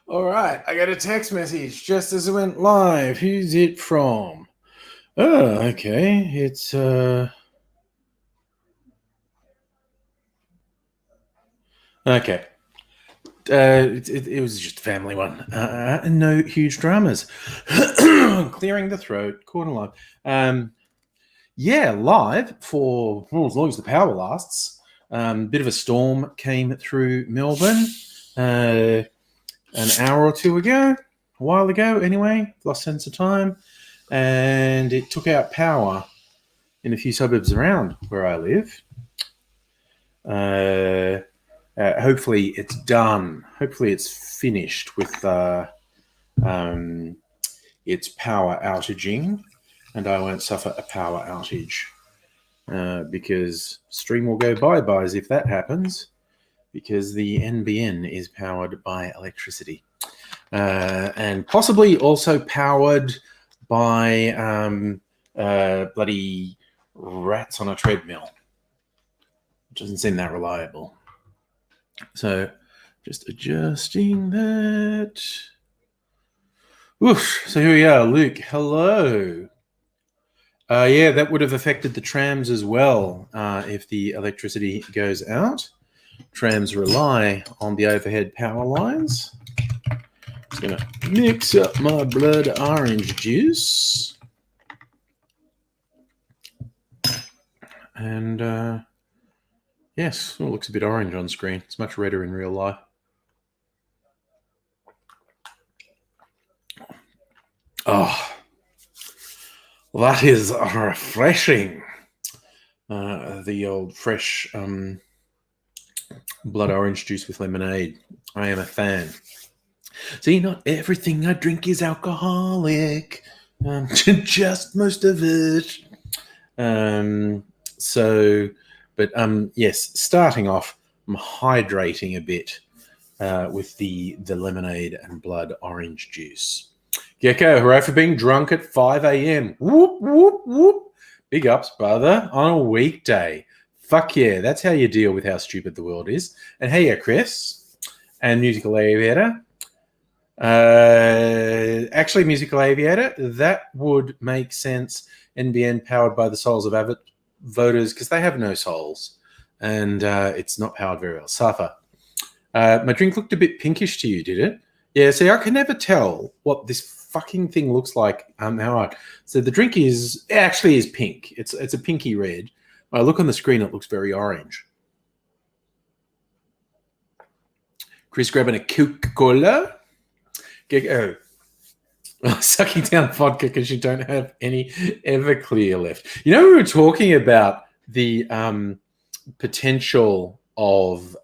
All right, I got a text message just as it went live. Who's it from? Oh, okay. It's okay. It was just a family one. No huge dramas. Clearing the throat, caught alive. Yeah, live for as long as the power lasts. Bit of a storm came through Melbourne an hour or two ago, a while ago anyway, lost sense of time, and it took out power in a few suburbs around where I live. Hopefully it's done. Hopefully it's finished with its power outaging, and I won't suffer a power outage because stream will go bye-byes if that happens, because the NBN is powered by electricity. And possibly also powered by bloody rats on a treadmill. It doesn't seem that reliable. So just adjusting that. Oof. So here we are, Luke. Hello. Yeah, that would have affected the trams as well if the electricity goes out. Trams rely on the overhead power lines. Just going to mix up my blood orange juice. And yes, it looks a bit orange on screen. It's much redder in real life. Oh, that is refreshing. The old fresh blood orange juice with lemonade. I am a fan. See, not everything I drink is alcoholic. Just most of it. Yes, starting off, I'm hydrating a bit with the lemonade and blood orange juice. Gecko, hooray for being drunk at 5 a.m. Whoop, whoop, whoop. Big ups, brother, on a weekday. Fuck yeah, that's how you deal with how stupid the world is. And hey, Chris, and Musical Aviator. Actually, Musical Aviator, that would make sense. NBN powered by the souls of avid voters, because they have no souls. And it's not powered very well. Suffer. My drink looked a bit pinkish to you, did it? Yeah, see, I can never tell what this fucking thing looks like. So the drink is pink. It's a pinky red. When I look on the screen, it looks very orange. Chris grabbing a Coca-Cola. Sucking down vodka because you don't have any Everclear left. You know, we were talking about the potential of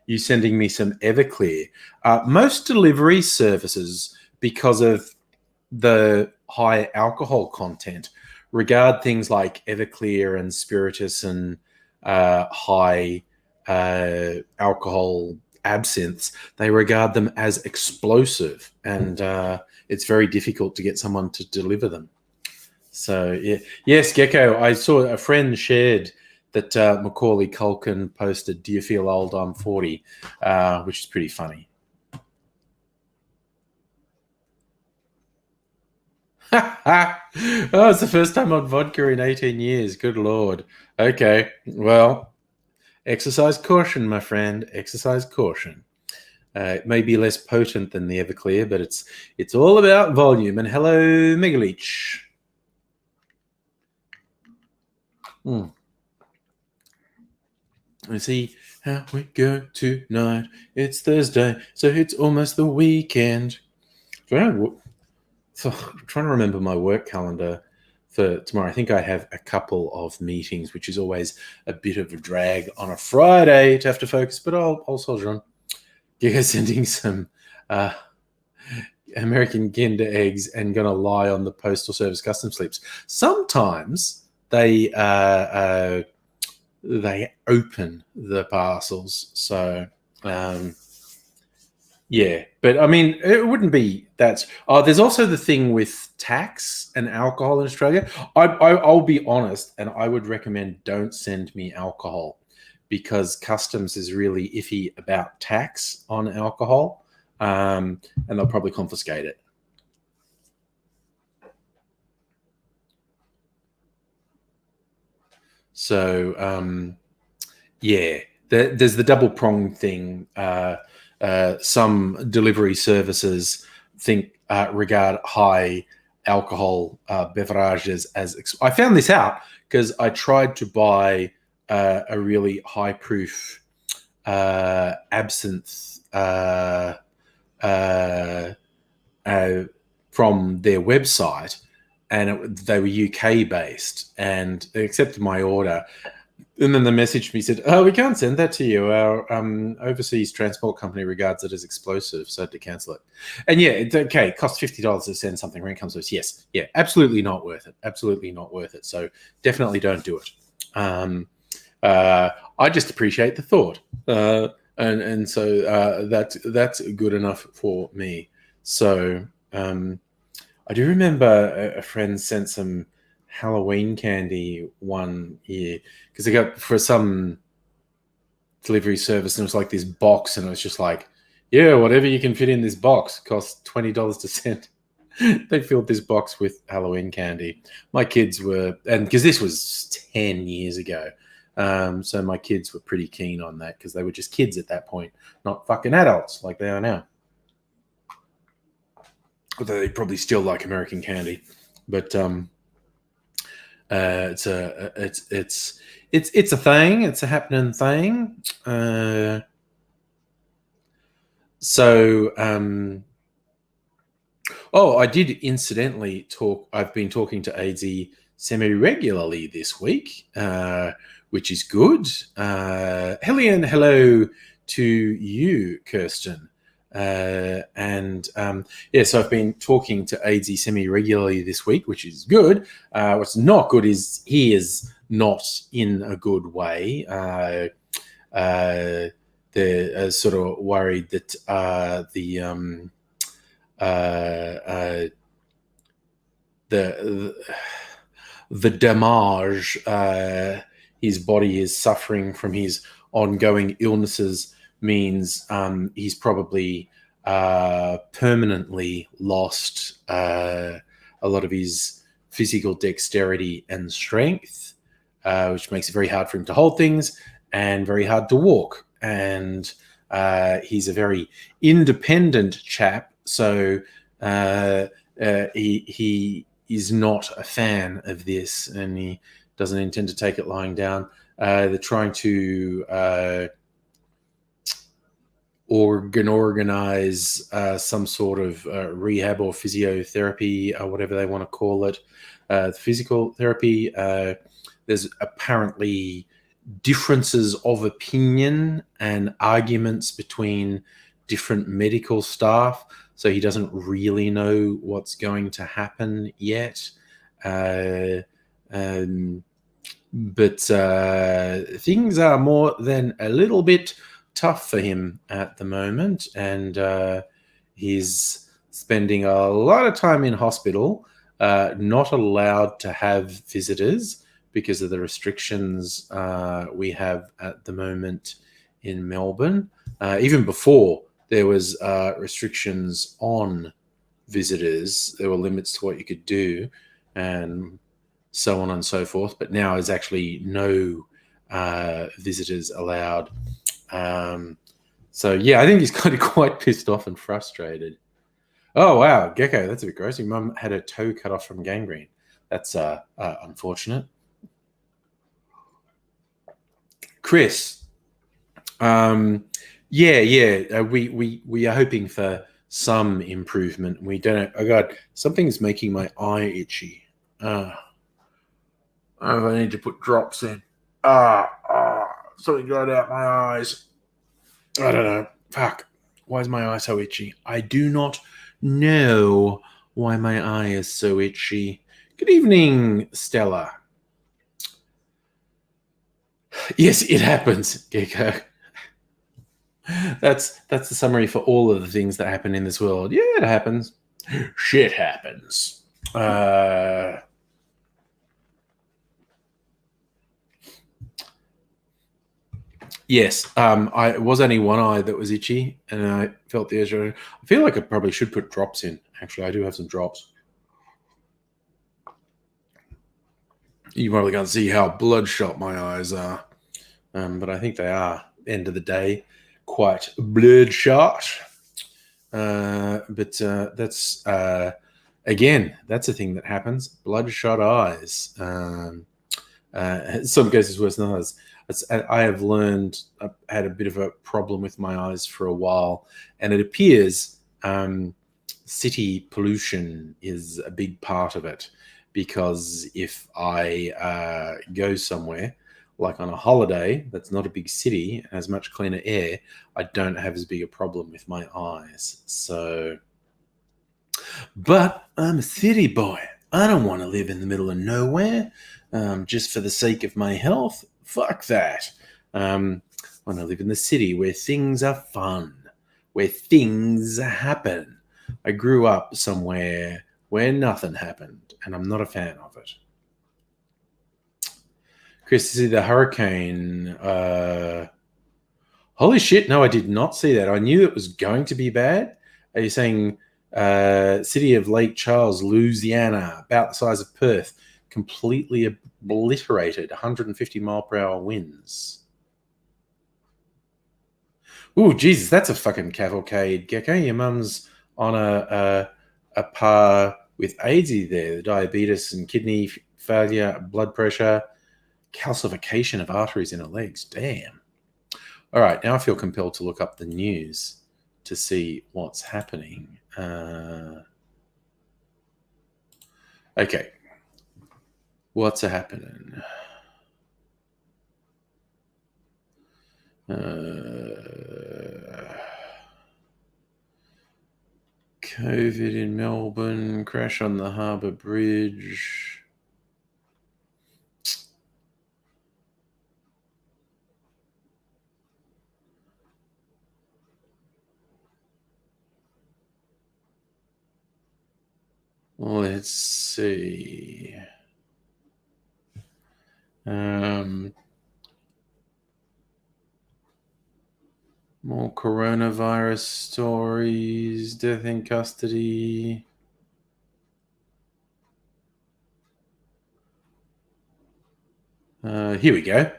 you sending me some Everclear. Most delivery services, because of the high alcohol content, regard things like Everclear and Spiritus and high alcohol absinthes, they regard them as explosive, and it's very difficult to get someone to deliver them. So, yeah. Yes, Gecko, I saw a friend shared that Macaulay Culkin posted, "Do you feel old? I'm 40," which is pretty funny. Oh, it's the first time on vodka in 18 years. Good Lord. Okay, well, exercise caution, my friend. Exercise caution. It may be less potent than the Everclear, but it's all about volume. And hello, Megaleech. I see how we go tonight. It's Thursday, so it's almost the weekend. So I'm trying to remember my work calendar for tomorrow. I think I have a couple of meetings, which is always a bit of a drag on a Friday to have to focus, but I'll soldier on. You guys sending some American Kinder eggs and going to lie on the Postal Service custom slips. Sometimes they open the parcels. So, yeah. But, I mean, it wouldn't be that. There's also the thing with tax and alcohol in Australia. I'll be honest, and I would recommend don't send me alcohol, because customs is really iffy about tax on alcohol. and they'll probably confiscate it. So, yeah, there's the double-pronged thing. Some delivery services regard high alcohol beverages as... I found this out because I tried to buy a really high-proof absinthe from their website, and they were UK based, and they accepted my order. And then they messaged me, said, "Oh, we can't send that to you. Our overseas transport company regards it as explosive, so to cancel it." And yeah, it's okay. It costs $50 to send something when it comes to us. Yes, yeah, absolutely not worth it. Absolutely not worth it. So definitely don't do it. I just appreciate the thought, and so that's good enough for me. So I do remember a friend sent some Halloween candy one year because they got for some delivery service, and it was like this box, and it was just like, yeah, whatever you can fit in this box costs $20 to send. They filled this box with Halloween candy. My kids were, and because this was 10 years ago, so my kids were pretty keen on that because they were just kids at that point, not fucking adults like they are now. Although they probably still like American candy, but it's a thing. It's a happening thing. I did incidentally talk. I've been talking to AZ semi-regularly this week, which is good. Hellion, hello to you, Kirsten. So I've been talking to AZ semi-regularly this week, which is good. What's not good is he is not in a good way. They're sort of worried that the damage his body is suffering from his ongoing illnesses means he's probably permanently lost a lot of his physical dexterity and strength, which makes it very hard for him to hold things and very hard to walk. And he's a very independent chap, so he is not a fan of this, and he doesn't intend to take it lying down. They're trying to organize some sort of rehab or physiotherapy, or whatever they want to call it. Physical therapy. There's apparently differences of opinion and arguments between different medical staff, so he doesn't really know what's going to happen yet. But things are more than a little bit tough for him at the moment, and he's spending a lot of time in hospital, not allowed to have visitors because of the restrictions we have at the moment in Melbourne. Even before there was restrictions on visitors, there were limits to what you could do, and so on and so forth. But now there's actually no visitors allowed. So yeah, I think he's kind of quite pissed off and frustrated. Oh wow, Gecko, that's a bit gross. Your mum had her toe cut off from gangrene. That's unfortunate. Chris, we are hoping for some improvement. We don't. Oh God, something's making my eye itchy. I need to put drops in. Something got out my eyes. I don't know. Fuck. Why is my eye so itchy? I do not know why my eye is so itchy. Good evening, Stella. Yes, it happens, Gecko. That's the summary for all of the things that happen in this world. Yeah, it happens. Shit happens. Yes, it was only one eye that was itchy, and I felt the urge. I feel like I probably should put drops in. Actually, I do have some drops. You probably can't see how bloodshot my eyes are, but I think they are. End of the day, quite bloodshot. But that's again, that's a thing that happens. Bloodshot eyes. In some cases worse than others. I have learned, I've had a bit of a problem with my eyes for a while, and it appears city pollution is a big part of it. Because if I go somewhere, like on a holiday that's not a big city and has much cleaner air, I don't have as big a problem with my eyes. So, but I'm a city boy. I don't want to live in the middle of nowhere just for the sake of my health. Fuck that. I want to live in the city where things are fun, where things happen. I grew up somewhere where nothing happened, and I'm not a fan of it. Chris, see the hurricane. Holy shit! No, I did not see that. I knew it was going to be bad. Are you saying city of Lake Charles, Louisiana, about the size of Perth, completely obliterated, 150 mile per hour winds? Ooh, Jesus, that's a fucking cavalcade, Gecko. Your mum's on a par with AIDSy there, the diabetes and kidney failure, blood pressure, calcification of arteries in her legs. Damn. All right, now I feel compelled to look up the news to see what's happening. Okay. What's happening? COVID in Melbourne, crash on the Harbour Bridge. Let's see. More coronavirus stories, death in custody. Here we go.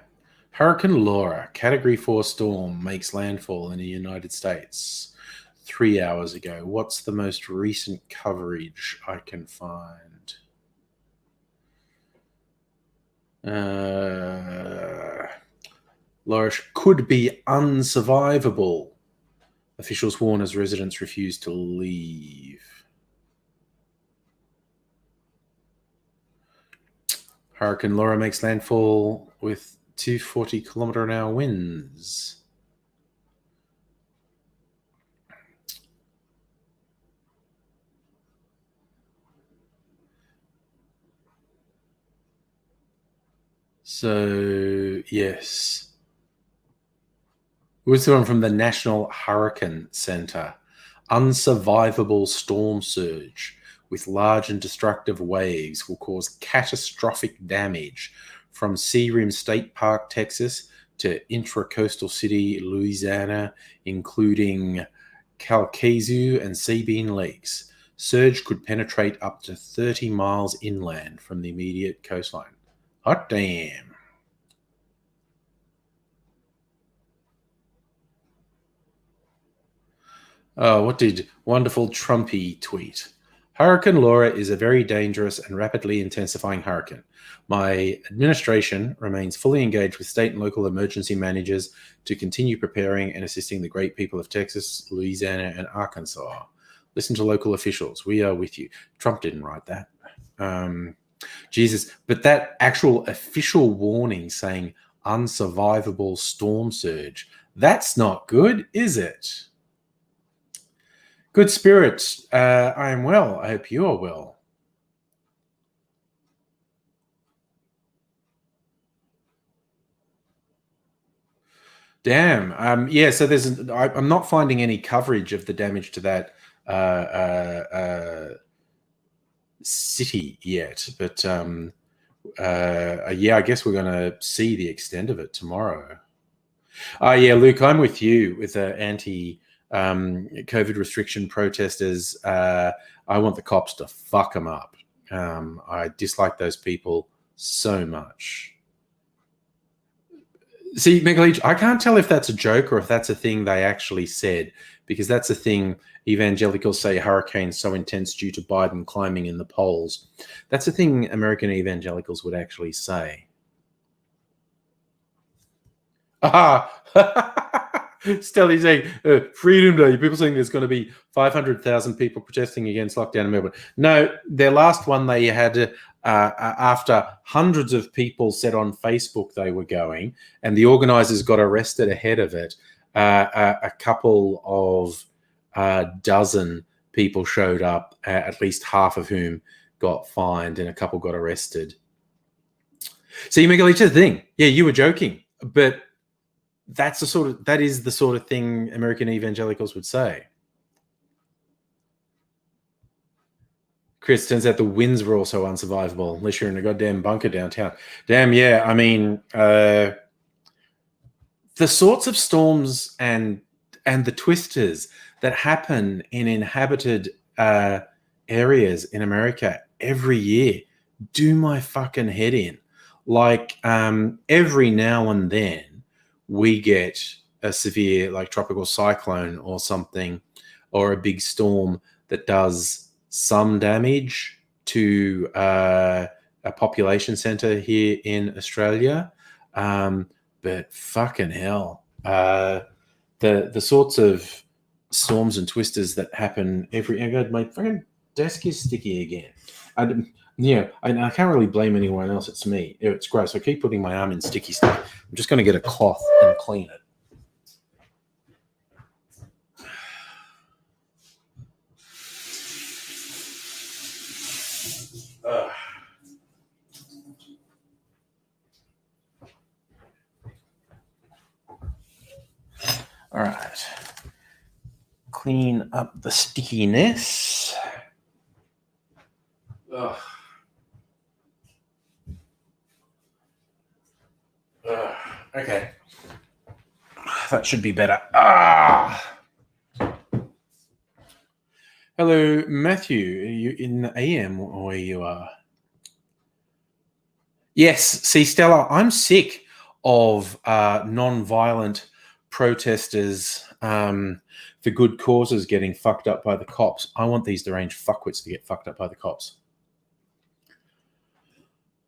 Hurricane Laura, Category 4 storm, makes landfall in the United States 3 hours ago. What's the most recent coverage I can find? Laura could be unsurvivable. Officials warn as residents refuse to leave. Hurricane Laura makes landfall with 240-kilometer-an-hour winds. So, yes. What's the one from the National Hurricane Center? Unsurvivable storm surge with large and destructive waves will cause catastrophic damage from Searim State Park, Texas, to intracoastal city, Louisiana, including Calcasieu and Sabine Lakes. Surge could penetrate up to 30 miles inland from the immediate coastline. Hot damn. Oh, what did wonderful Trumpy tweet? Hurricane Laura is a very dangerous and rapidly intensifying hurricane. My administration remains fully engaged with state and local emergency managers to continue preparing and assisting the great people of Texas, Louisiana, and Arkansas. Listen to local officials. We are with you. Trump didn't write that. Jesus, but that actual official warning saying unsurvivable storm surge, that's not good, is it? Good spirits. I am well. I hope you are well. Damn. Yeah. So I'm not finding any coverage of the damage to that city yet, but yeah, I guess we're going to see the extent of it tomorrow. Yeah, Luke, I'm with you with the anti-COVID restriction protesters. I want the cops to fuck them up. I dislike those people so much. See, Megaleech, I can't tell if that's a joke or if that's a thing they actually said, because that's a thing evangelicals say hurricane's so intense due to Biden climbing in the polls. That's a thing American evangelicals would actually say. Aha! Stelly saying, Freedom Day. People saying there's going to be 500,000 people protesting against lockdown in Melbourne. No, their last one they had after hundreds of people said on Facebook they were going, and the organisers got arrested ahead of it. A couple of dozen people showed up, at least half of whom got fined, and a couple got arrested. See, Miguel, it's a thing. Yeah, you were joking, but that is the sort of thing American evangelicals would say. Chris, turns out the winds were also unsurvivable unless you're in a goddamn bunker downtown. Damn, yeah. I mean, the sorts of storms and the twisters that happen in inhabited areas in America every year do my fucking head in. Like every now and then, we get a severe, like, tropical cyclone or something, or a big storm that does some damage to a population center here in Australia. But fucking hell, the sorts of storms and twisters that happen every. Oh God, my fucking desk is sticky again. I can't really blame anyone else. It's me. It's gross. I keep putting my arm in sticky stuff. I'm just going to get a cloth and clean it. All right. Clean up the stickiness. Ugh. Okay. That should be better. Hello, Matthew. Are you in the AM where you are? Yes. See, Stella, I'm sick of non-violent protesters for good causes getting fucked up by the cops. I want these deranged fuckwits to get fucked up by the cops.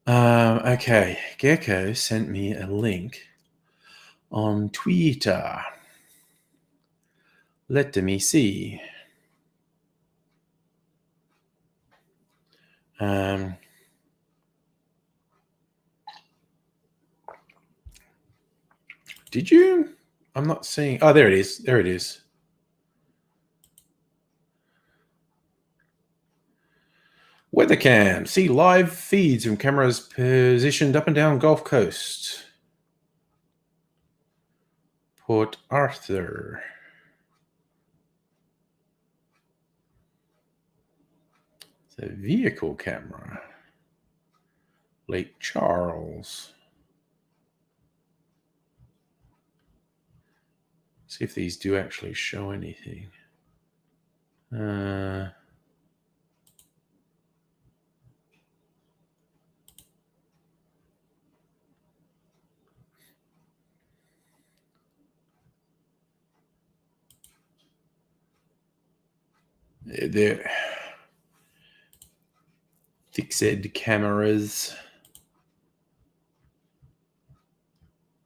Okay, Gecko sent me a link on Twitter. Let me see. Did you? I'm not seeing. Oh, there it is. There it is. Weathercam. See live feeds from cameras positioned up and down Gulf Coast. Port Arthur. It's a vehicle camera. Lake Charles. See if these do actually show anything. They're fixed cameras.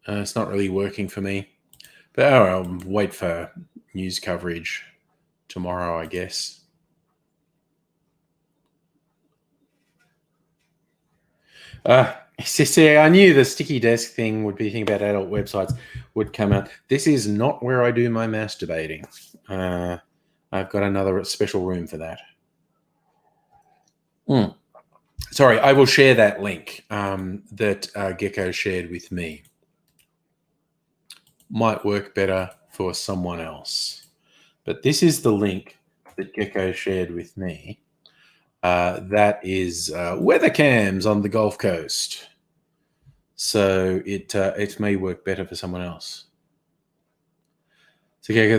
It's not really working for me. But I'll wait for news coverage tomorrow, I guess. See, I knew the sticky desk thing would be a thing about adult websites would come out. This is not where I do my masturbating. I've got another special room for that. Sorry, I will share that link that Gecko shared with me. Might work better for someone else. But this is the link that Gecko shared with me. That is weather cams on the Gulf Coast. So it may work better for someone else. So yeah,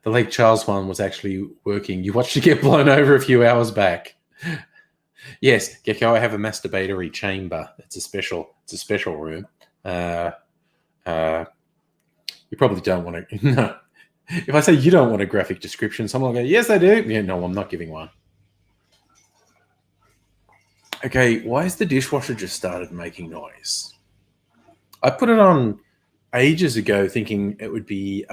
the Lake Charles one was actually working. You watched it get blown over a few hours back. Yes, Gecko, I have a masturbatory chamber. It's a special room. You probably don't want to. No. If I say you don't want a graphic description, someone will go, yes, I do. Yeah, no, I'm not giving one. Okay, why has the dishwasher just started making noise? I put it on ages ago thinking it would be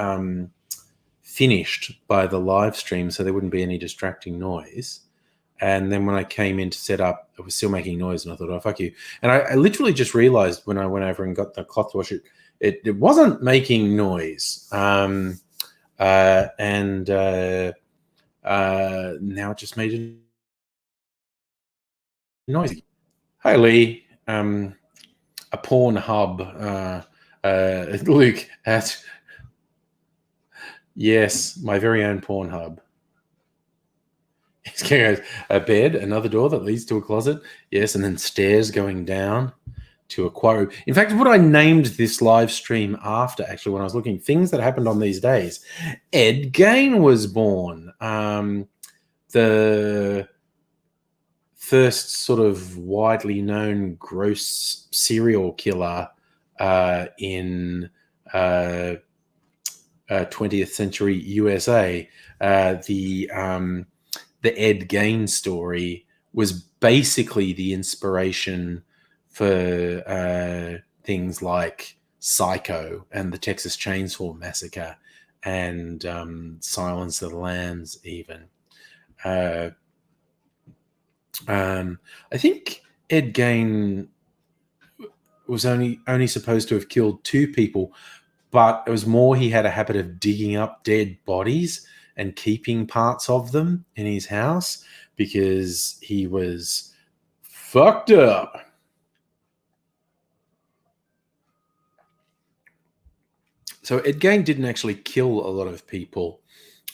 finished by the live stream so there wouldn't be any distracting noise. And then when I came in to set up, it was still making noise, and I thought, oh, fuck you. And I literally just realized when I went over and got the cloth washer, it wasn't making noise. And now it just made it noisy. Hi, Lee. A porn hub. Luke at... Yes, my very own porn hub. A bed, another door that leads to a closet. Yes, and then stairs going down to a quarry. In fact, what I named this live stream after, actually, when I was looking, things that happened on these days. Ed Gein was born. The first sort of widely known gross serial killer in 20th century USA. The Ed Gein story was basically the inspiration for things like Psycho and the Texas Chainsaw Massacre and Silence of the Lambs even. I think Ed Gein was only supposed to have killed 2 people, but it was more he had a habit of digging up dead bodies and keeping parts of them in his house because he was fucked up. So Ed Gein didn't actually kill a lot of people,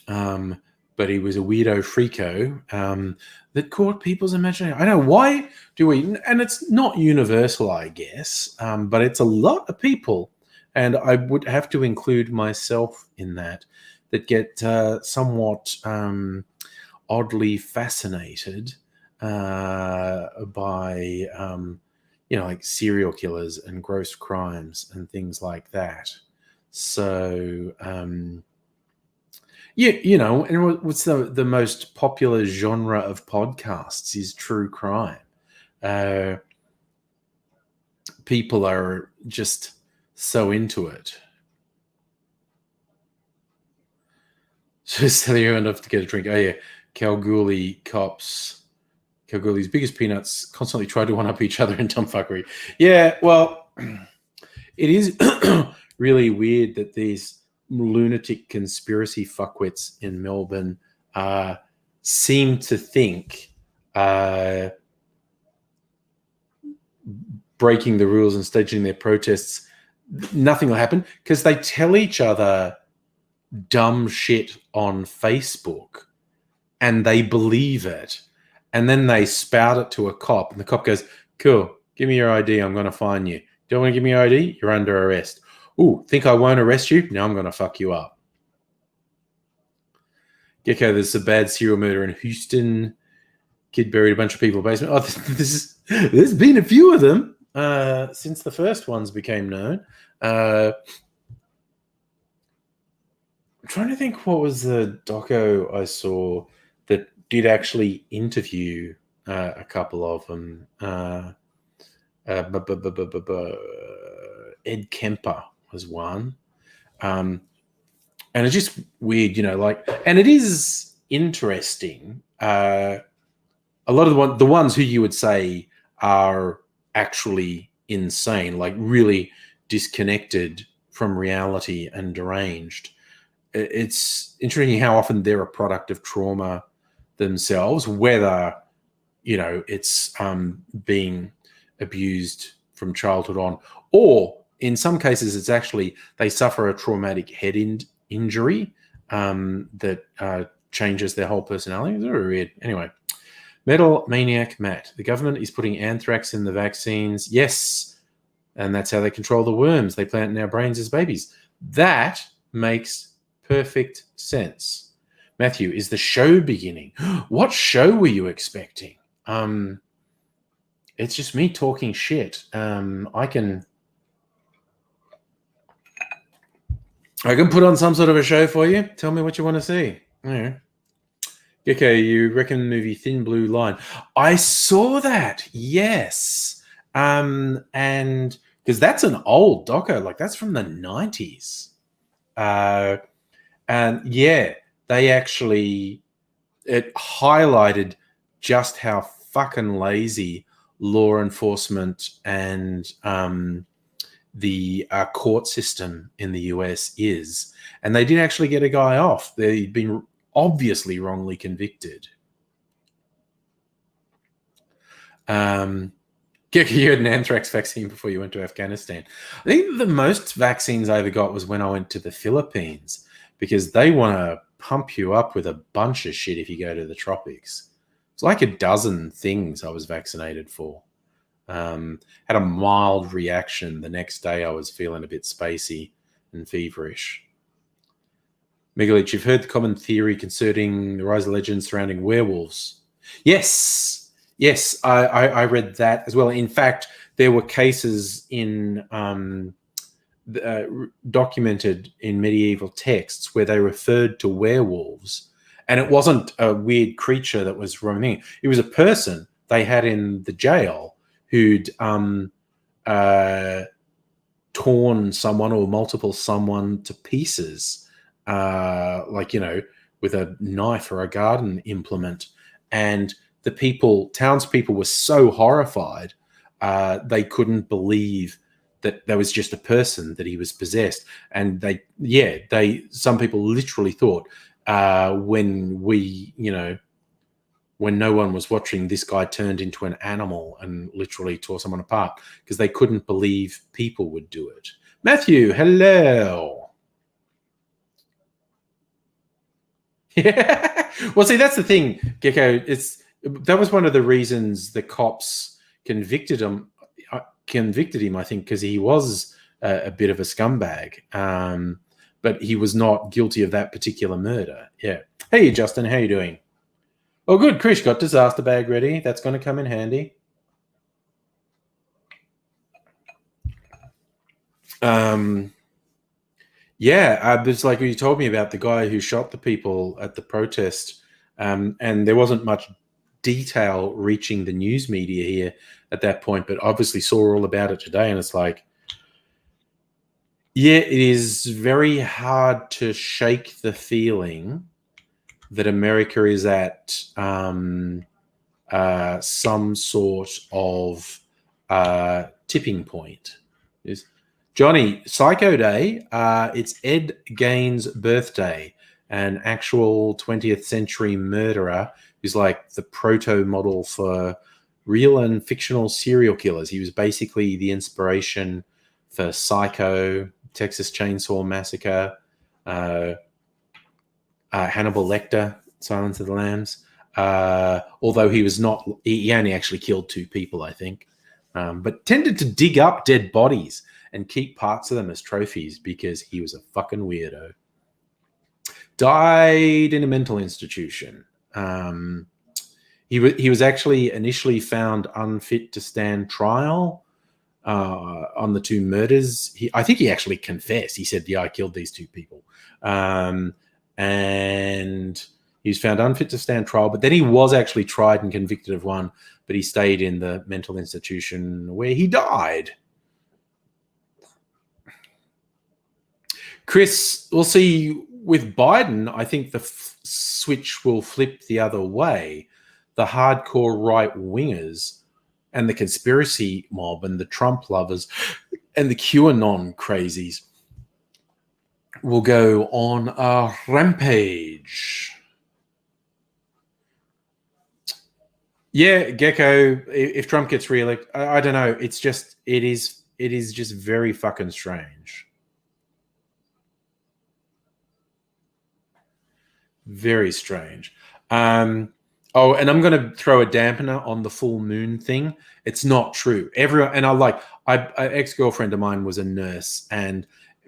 but he was a weirdo freako that caught people's imagination. I know, why do we? And it's not universal, I guess, but it's a lot of people, and I would have to include myself in that get somewhat oddly fascinated by like serial killers and gross crimes and things like that. So and what's the most popular genre of podcasts is true crime. People are just so into it. Just telling you enough to get a drink. Oh yeah, Kalgoorlie's biggest peanuts constantly try to one-up each other in dumbfuckery. Yeah, well, it is really weird that these lunatic conspiracy fuckwits in Melbourne seem to think breaking the rules and staging their protests, nothing will happen because they tell each other dumb shit on Facebook and they believe it, and then they spout it to a cop and the cop goes, cool, give me your ID, I'm going to fine you. Don't want to give me your ID? You're under arrest. Ooh, think I won't arrest you? Now I'm going to fuck you up. Gecko, there's a bad serial murder in Houston. Kid buried a bunch of people in the basement. Oh, there's been a few of them since the first ones became known. I'm trying to think what was the doco I saw that did actually interview a couple of them. Ed Kemper was one. And it's just weird, and it is interesting. A lot of the ones who you would say are actually insane, like really disconnected from reality and deranged. It's interesting how often they're a product of trauma themselves, whether, it's being abused from childhood on, or in some cases it's actually they suffer a traumatic head injury that changes their whole personality. It's very weird. Anyway, Metal Maniac Matt, the government is putting anthrax in the vaccines. Yes, and that's how they control the worms they plant in our brains as babies. That makes perfect sense. Matthew, is the show beginning? What show were you expecting? It's just me talking shit. I can put on some sort of a show for you. Tell me what you want to see. Yeah. Gecko, you reckon the movie Thin Blue Line? I saw that. Yes. And because that's an old doco, like that's from the 90s. And yeah, they actually, it highlighted just how fucking lazy law enforcement and the court system in the US is. And they did actually get a guy off. They'd been obviously wrongly convicted. Gecko, you had an anthrax vaccine before you went to Afghanistan. I think the most vaccines I ever got was when I went to the Philippines, because they want to pump you up with a bunch of shit if you go to the tropics. It's like a dozen things I was vaccinated for. Had a mild reaction. The next day I was feeling a bit spacey and feverish. Megalith, you've heard the common theory concerning the rise of legends surrounding werewolves. Yes, I read that as well. In fact, there were cases in documented in medieval texts where they referred to werewolves, and it wasn't a weird creature that was roaming. It was a person they had in the jail who'd torn someone or multiple someone to pieces, like, you know, with a knife or a garden implement. And the townspeople were so horrified, they couldn't believe that there was just a person, that he was possessed. And some people literally thought, when no one was watching, this guy turned into an animal and literally tore someone apart, because they couldn't believe people would do it. Matthew, hello. Yeah. Well, see, that's the thing, Gecko. That was one of the reasons the cops convicted him. I think, because he was a bit of a scumbag, but he was not guilty of that particular murder. Yeah. Hey, Justin, how you doing? Oh, good. Krish got disaster bag ready. That's going to come in handy. It's like you told me about the guy who shot the people at the protest, and there wasn't much detail reaching the news media here at that point, but obviously saw all about it today, and it's like, yeah, it is very hard to shake the feeling that America is at some sort of tipping point. Johnny, Psycho Day, it's Ed Gein's birthday, an actual 20th century murderer who's like the proto model for real and fictional serial killers. He was basically the inspiration for Psycho, Texas Chainsaw Massacre, Hannibal Lecter, Silence of the Lambs. Although he only actually killed 2 people, I think, but tended to dig up dead bodies and keep parts of them as trophies because he was a fucking weirdo. Died in a mental institution. He was actually initially found unfit to stand trial on the 2 murders. I think he actually confessed. He said, "Yeah, I killed these 2 people." And he was found unfit to stand trial, but then he was actually tried and convicted of one, but he stayed in the mental institution where he died. Chris, we'll see with Biden, I think the switch will flip the other way. The hardcore right-wingers and the conspiracy mob and the Trump lovers and the QAnon crazies will go on a rampage. Yeah, Gecko, if Trump gets reelected, I don't know. It is just very fucking strange. Very strange. And I'm going to throw a dampener on the full moon thing. It's not true. Everyone, and an ex-girlfriend of mine was a nurse, and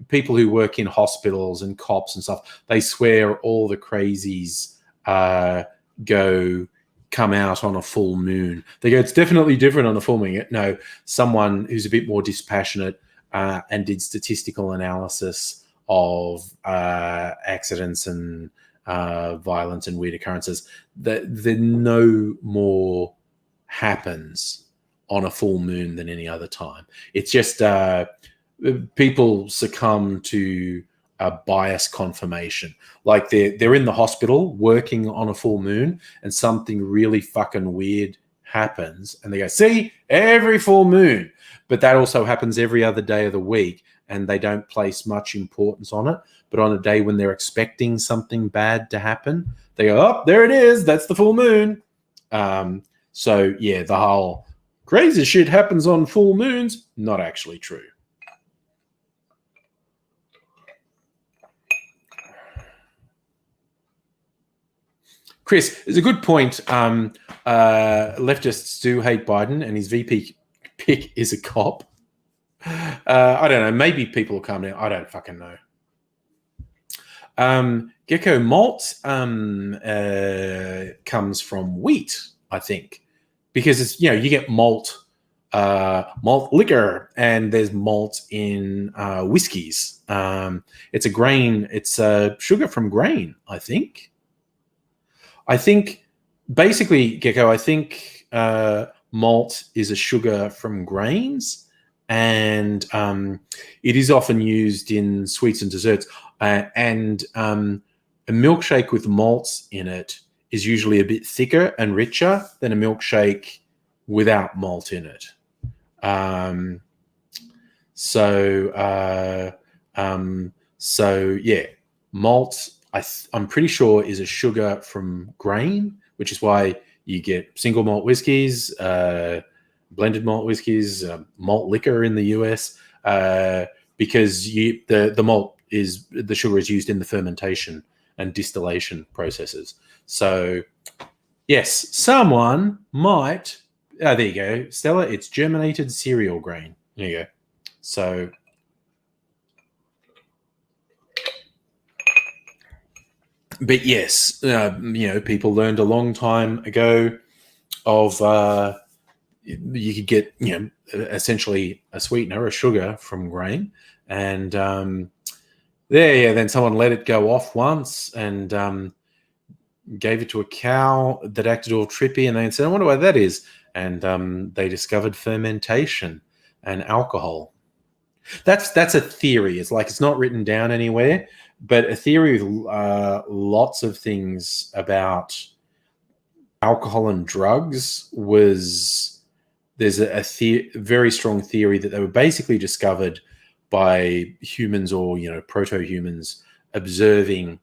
people who work in hospitals and cops and stuff, they swear all the crazies come out on a full moon. They go, it's definitely different on a full moon. No, someone who's a bit more dispassionate and did statistical analysis of accidents and violence and weird occurrences, that no more happens on a full moon than any other time. It's just people succumb to bias confirmation. Like they're in the hospital working on a full moon and something really fucking weird happens and they go, see, every full moon. But that also happens every other day of the week and they don't place much importance on it. But on a day when they're expecting something bad to happen, they go, oh, there it is. That's the full moon. So yeah, the whole crazy shit happens on full moons, not actually true. Chris, it's a good point. Leftists do hate Biden, and his VP pick is a cop. I don't know. Maybe people will calm down. I don't fucking know. Gecko, malt comes from wheat, I think, because it's, you get malt liquor, and there's malt in whiskeys. It's a grain. It's sugar from grain, I think. Basically, Gecko, I think malt is a sugar from grains, and it is often used in sweets and desserts. And a milkshake with malts in it is usually a bit thicker and richer than a milkshake without malt in it. So yeah, malt, I'm pretty sure, is a sugar from grain, which is why you get single malt whiskeys, blended malt whiskeys, malt liquor in the US, because the malt is, the sugar is used in the fermentation and distillation processes. So yes, someone might. There you go, Stella. It's germinated cereal grain. There you go. So. But yes, people learned a long time ago of you could get, essentially a sweetener, a sugar from grain, and then someone let it go off once and gave it to a cow that acted all trippy, and they said, I wonder why that is, and they discovered fermentation and alcohol. That's a theory. It's like, it's not written down anywhere, but a theory with lots of things about alcohol and drugs was, there's a very strong theory that they were basically discovered by humans, or proto-humans, observing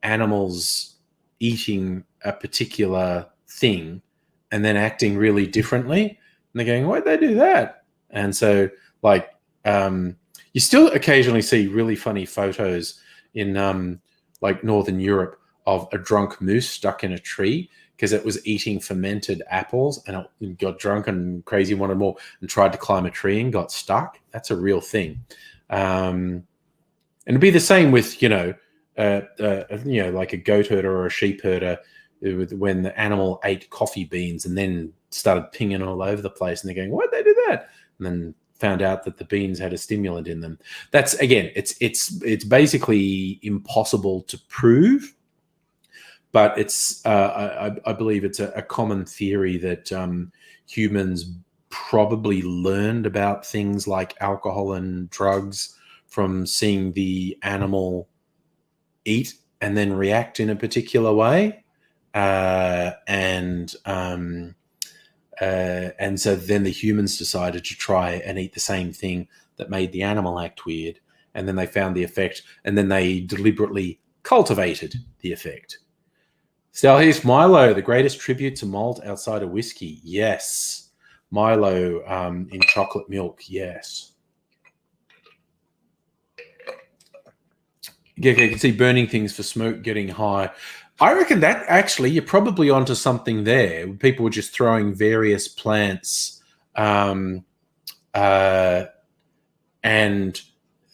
animals eating a particular thing and then acting really differently, and they're going, why'd they do that? And so, like, you still occasionally see really funny photos in like Northern Europe of a drunk moose stuck in a tree because it was eating fermented apples, and it got drunk and crazy, wanted more, and tried to climb a tree and got stuck. That's a real thing. And it'd be the same with like a goat herder or a sheep herder, when the animal ate coffee beans and then started pinging all over the place, and they're going, why'd they do that? And then found out that the beans had a stimulant in them. That's, again, it's basically impossible to prove, but it's I believe it's a common theory that humans probably learned about things like alcohol and drugs from seeing the animal eat and then react in a particular way, and so then the humans decided to try and eat the same thing that made the animal act weird. And then they found the effect, and then they deliberately cultivated the effect. So here's Milo, the greatest tribute to malt outside of whiskey. Yes. Milo in chocolate milk. Yes. Yeah, you can see burning things for smoke, getting high. I reckon that actually you're probably onto something there. People were just throwing various plants and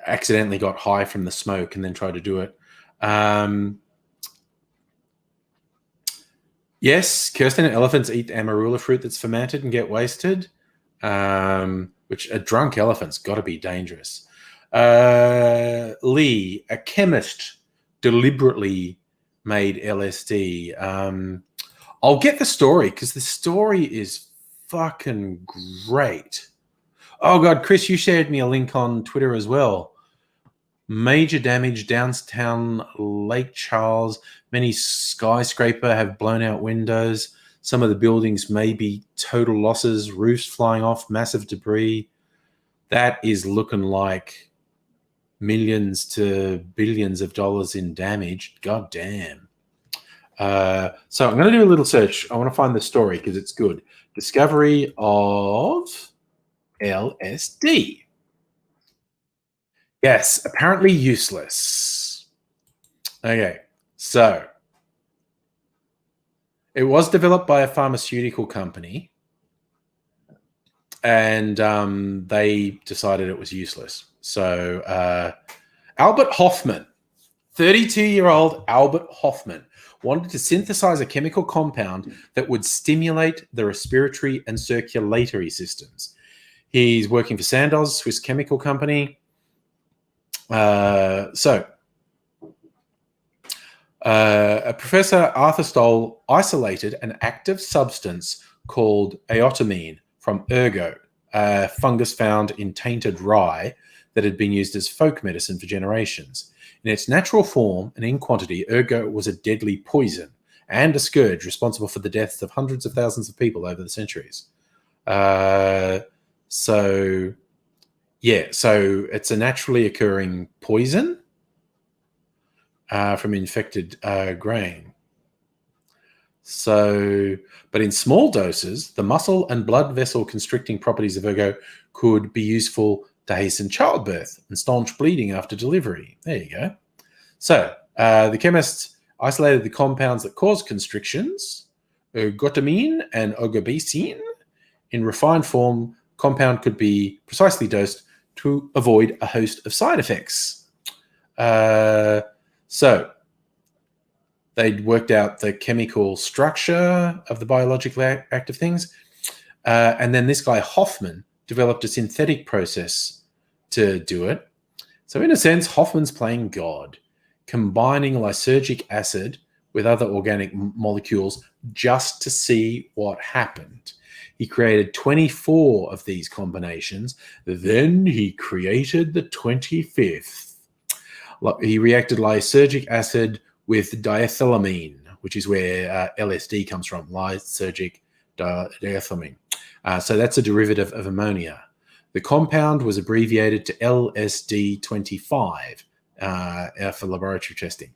accidentally got high from the smoke and then tried to do it. Yes, Kirsten and elephants eat amarula fruit that's fermented and get wasted, which a drunk elephant's got to be dangerous. Lee, a chemist, deliberately made LSD. I'll get the story because the story is fucking great. Oh, God, Chris, you shared me a link on Twitter as well. Major damage downtown Lake Charles. Many skyscraper have blown out windows. Some of the buildings may be total losses, roofs flying off, massive debris. That is looking like millions to billions of dollars in damage. God damn. So I'm going to do a little search. I want to find the story because it's good. Discovery of LSD. Yes, apparently useless. Okay, so it was developed by a pharmaceutical company, and they decided it was useless. So Albert Hoffman, 32-year-old Albert Hoffman, wanted to synthesize a chemical compound that would stimulate the respiratory and circulatory systems. He's working for Sandoz, Swiss chemical company. Professor Arthur Stoll isolated an active substance called aotamine from ergot, a fungus found in tainted rye that had been used as folk medicine for generations. In its natural form and in quantity, ergot was a deadly poison and a scourge responsible for the deaths of hundreds of thousands of people over the centuries. So it's a naturally occurring poison from infected grain. So, but in small doses, the muscle and blood vessel constricting properties of ergot could be useful to hasten childbirth and staunch bleeding after delivery. There you go. So, the chemists isolated the compounds that cause constrictions, ergotamine and ogabacine. In refined form, compound could be precisely dosed to avoid a host of side effects. So they'd worked out the chemical structure of the biologically active things. And then this guy, Hoffman, developed a synthetic process to do it. So in a sense, Hoffman's playing God, combining lysergic acid with other organic molecules just to see what happened. He created 24 of these combinations. Then he created the 25th. He reacted lysergic acid with diethylamine, which is where LSD comes from, lysergic diethylamine. So that's a derivative of ammonia. The compound was abbreviated to LSD-25 for laboratory testing.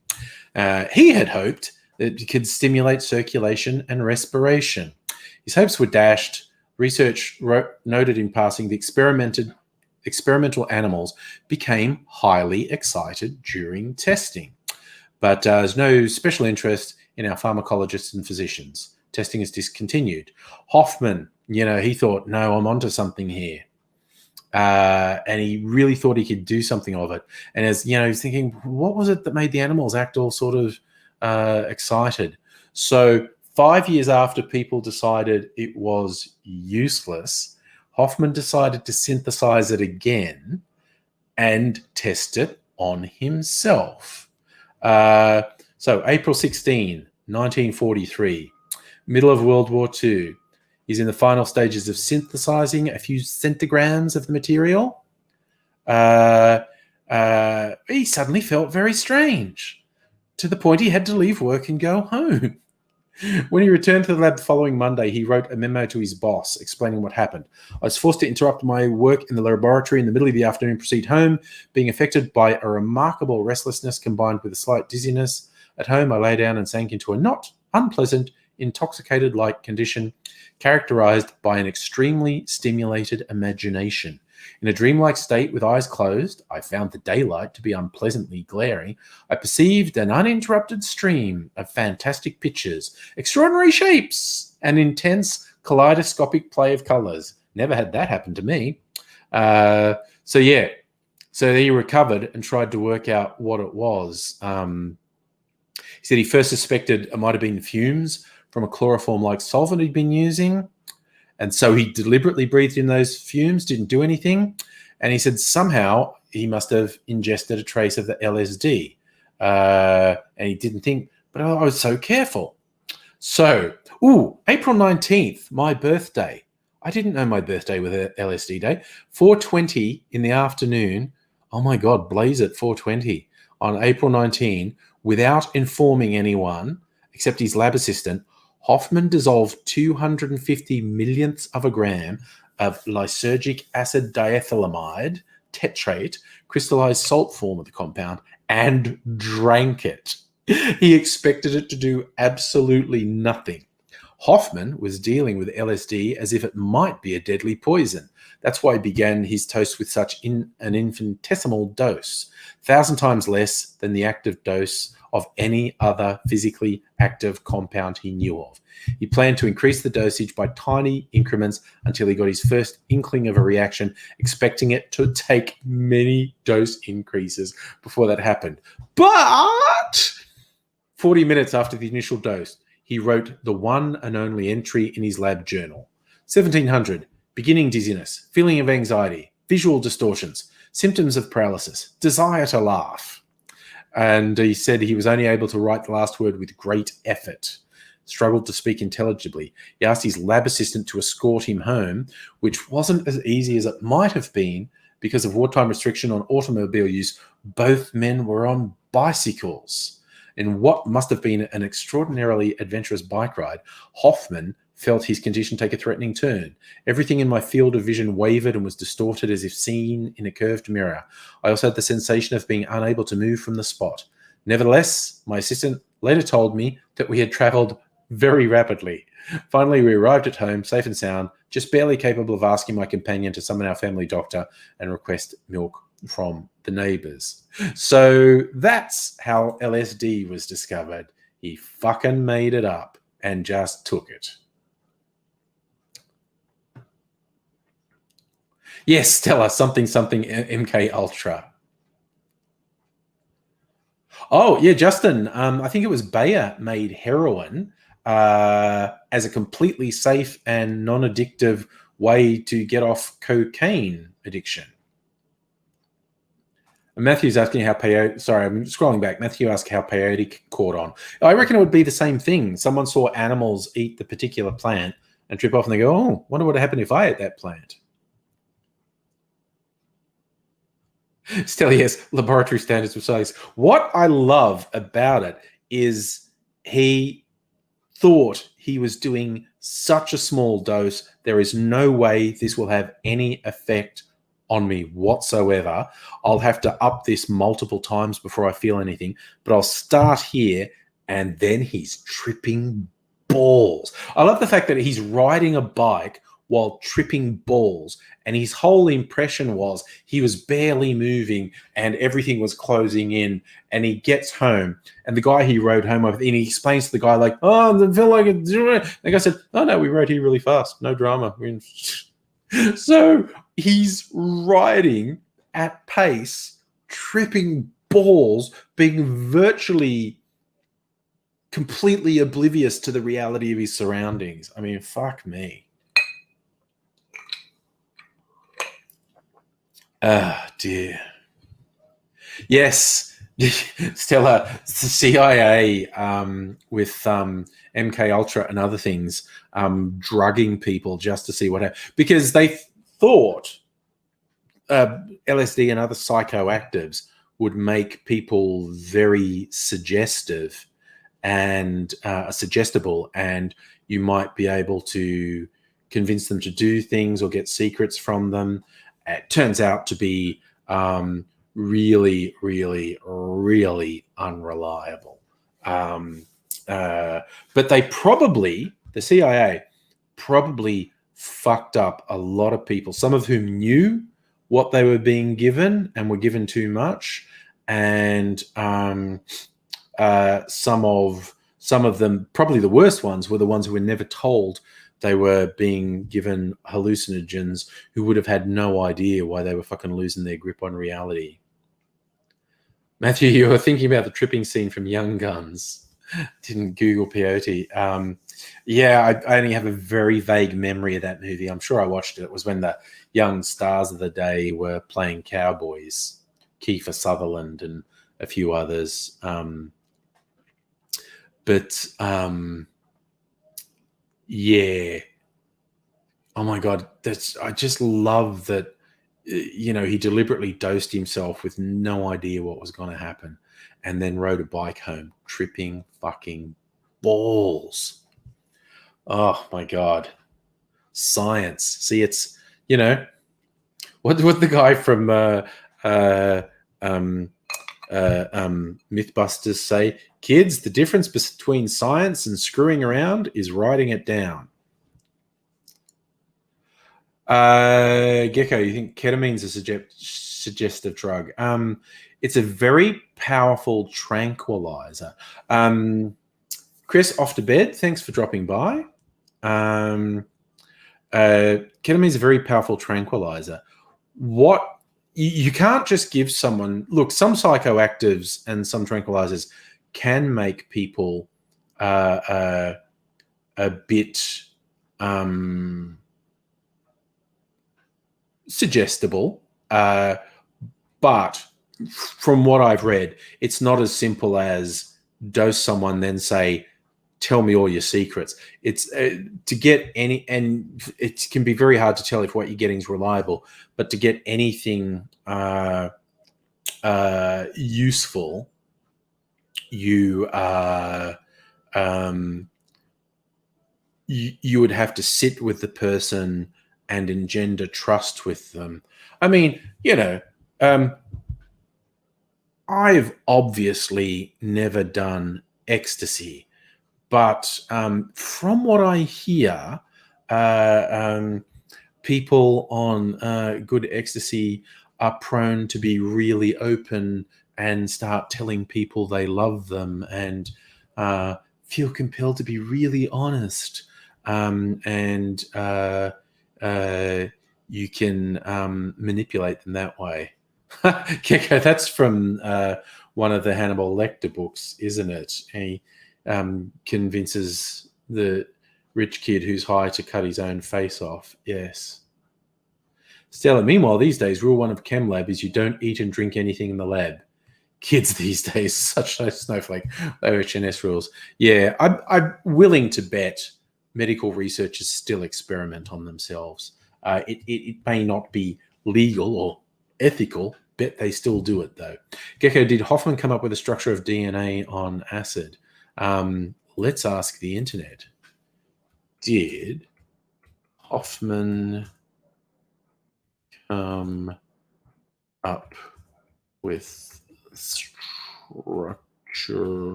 He had hoped that it could stimulate circulation and respiration. His hopes were dashed. Research noted in passing the experimental animals became highly excited during testing. But there's no special interest in our pharmacologists and physicians. Testing is discontinued. Hoffman, he thought, no, I'm onto something here. And he really thought he could do something of it. And as he's thinking, what was it that made the animals act all sort of excited? So 5 years after people decided it was useless, Hoffman decided to synthesize it again and test it on himself. So April 16, 1943, middle of World War II. He's in the final stages of synthesizing a few centigrams of the material. He suddenly felt very strange, to the point he had to leave work and go home. When he returned to the lab the following Monday, he wrote a memo to his boss explaining what happened. I was forced to interrupt my work in the laboratory in the middle of the afternoon and proceed home, being affected by a remarkable restlessness combined with a slight dizziness. At home, I lay down and sank into a not unpleasant, intoxicated-like condition characterized by an extremely stimulated imagination. In a dreamlike state with eyes closed, I found the daylight to be unpleasantly glaring. I perceived an uninterrupted stream of fantastic pictures, extraordinary shapes, and intense kaleidoscopic play of colors. Never had that happen to me. So So he recovered and tried to work out what it was. He said he first suspected it might have been fumes from a chloroform-like solvent he'd been using. And so he deliberately breathed in those fumes, didn't do anything. And he said somehow he must have ingested a trace of the LSD. And he didn't think, but I was so careful. So, April 19th, my birthday. I didn't know my birthday was LSD day. 4:20 in the afternoon. Oh my God, blaze it, 4:20 on April 19, without informing anyone except his lab assistant. Hoffman dissolved 250 millionths of a gram of lysergic acid diethylamide tetrate, crystallized salt form of the compound, and drank it. He expected it to do absolutely nothing. Hoffman was dealing with LSD as if it might be a deadly poison. That's why he began his toast with such an infinitesimal dose, 1,000 times less than the active dose of any other physically active compound he knew of. He planned to increase the dosage by tiny increments until he got his first inkling of a reaction, expecting it to take many dose increases before that happened. But 40 minutes after the initial dose, he wrote the one and only entry in his lab journal. 1700, beginning dizziness, feeling of anxiety, visual distortions, symptoms of paralysis, desire to laugh. And he said he was only able to write the last word with great effort, struggled to speak intelligibly. He asked his lab assistant to escort him home, which wasn't as easy as it might have been because of wartime restriction on automobile use. Both men were on bicycles. In what must have been an extraordinarily adventurous bike ride, Hoffman felt his condition take a threatening turn. Everything in my field of vision wavered and was distorted as if seen in a curved mirror. I also had the sensation of being unable to move from the spot. Nevertheless, my assistant later told me that we had traveled very rapidly. Finally, we arrived at home, safe and sound, just barely capable of asking my companion to summon our family doctor and request milk from the neighbors. So that's how LSD was discovered. He fucking made it up and just took it. Yes, Stella, something MK Ultra. Oh, yeah, Justin. I think it was Bayer made heroin as a completely safe and non-addictive way to get off cocaine addiction. And Matthew's asking how peyote... Sorry, I'm scrolling back. Matthew asked how peyote caught on. I reckon it would be the same thing. Someone saw animals eat the particular plant and trip off and they go, oh, wonder what would happen if I ate that plant. Still, yes, laboratory standards of science. What I love about it is he thought he was doing such a small dose. There is no way this will have any effect on me whatsoever. I'll have to up this multiple times before I feel anything, but I'll start here, and then he's tripping balls. I love the fact that he's riding a bike while tripping balls, and his whole impression was he was barely moving and everything was closing in, and he gets home, and the guy he rode home with, and he explains to the guy like, oh, I feel like it's... The guy said, oh no, we rode here really fast, no drama. So he's riding at pace, tripping balls, being virtually completely oblivious to the reality of his surroundings. I mean, fuck me. Oh, dear. Yes, Stella, the CIA with MK Ultra and other things, drugging people just to see what happens. Because they thought LSD and other psychoactives would make people very suggestive and suggestible, and you might be able to convince them to do things or get secrets from them. It turns out to be really, really, really unreliable. But the CIA probably fucked up a lot of people, some of whom knew what they were being given and were given too much. And some of them, probably the worst ones, were the ones who were never told they were being given hallucinogens who would have had no idea why they were fucking losing their grip on reality. Matthew, you were thinking about the tripping scene from Young Guns. Didn't Google peyote. Yeah, I only have a very vague memory of that movie. I'm sure I watched it. It was when the young stars of the day were playing cowboys, Kiefer Sutherland and a few others. Yeah. Oh my God, I just love that. He deliberately dosed himself with no idea what was going to happen, and then rode a bike home, tripping fucking balls. Oh my God, science. See, it's what the guy from Mythbusters say, kids. The difference between science and screwing around is writing it down. Gecko, you think ketamine's a suggestive drug? It's a very powerful tranquilizer. Chris, off to bed. Thanks for dropping by. Ketamine's a very powerful tranquilizer. What you can't just give someone. Look, some psychoactives and some tranquilizers can make people a bit suggestible, but from what I've read, it's not as simple as dose someone, then say, tell me all your secrets. It's to get any, and it can be very hard to tell if what you're getting is reliable, but to get anything useful, you would have to sit with the person and engender trust with them. I mean, I've obviously never done ecstasy, but from what I hear, people on good ecstasy are prone to be really open and start telling people they love them and feel compelled to be really honest. And you can manipulate them that way. Gecko, that's from one of the Hannibal Lecter books, isn't it? He convinces the rich kid who's high to cut his own face off. Yes. Stella, meanwhile, these days, rule one of Chem Lab is you don't eat and drink anything in the lab. Kids these days, such a snowflake. OHS rules. Yeah, I'm willing to bet medical researchers still experiment on themselves. It may not be legal or ethical, bet they still do it though. Gecko, did Hoffman come up with a structure of DNA on acid? Let's ask the internet. Did Hoffman come up with structure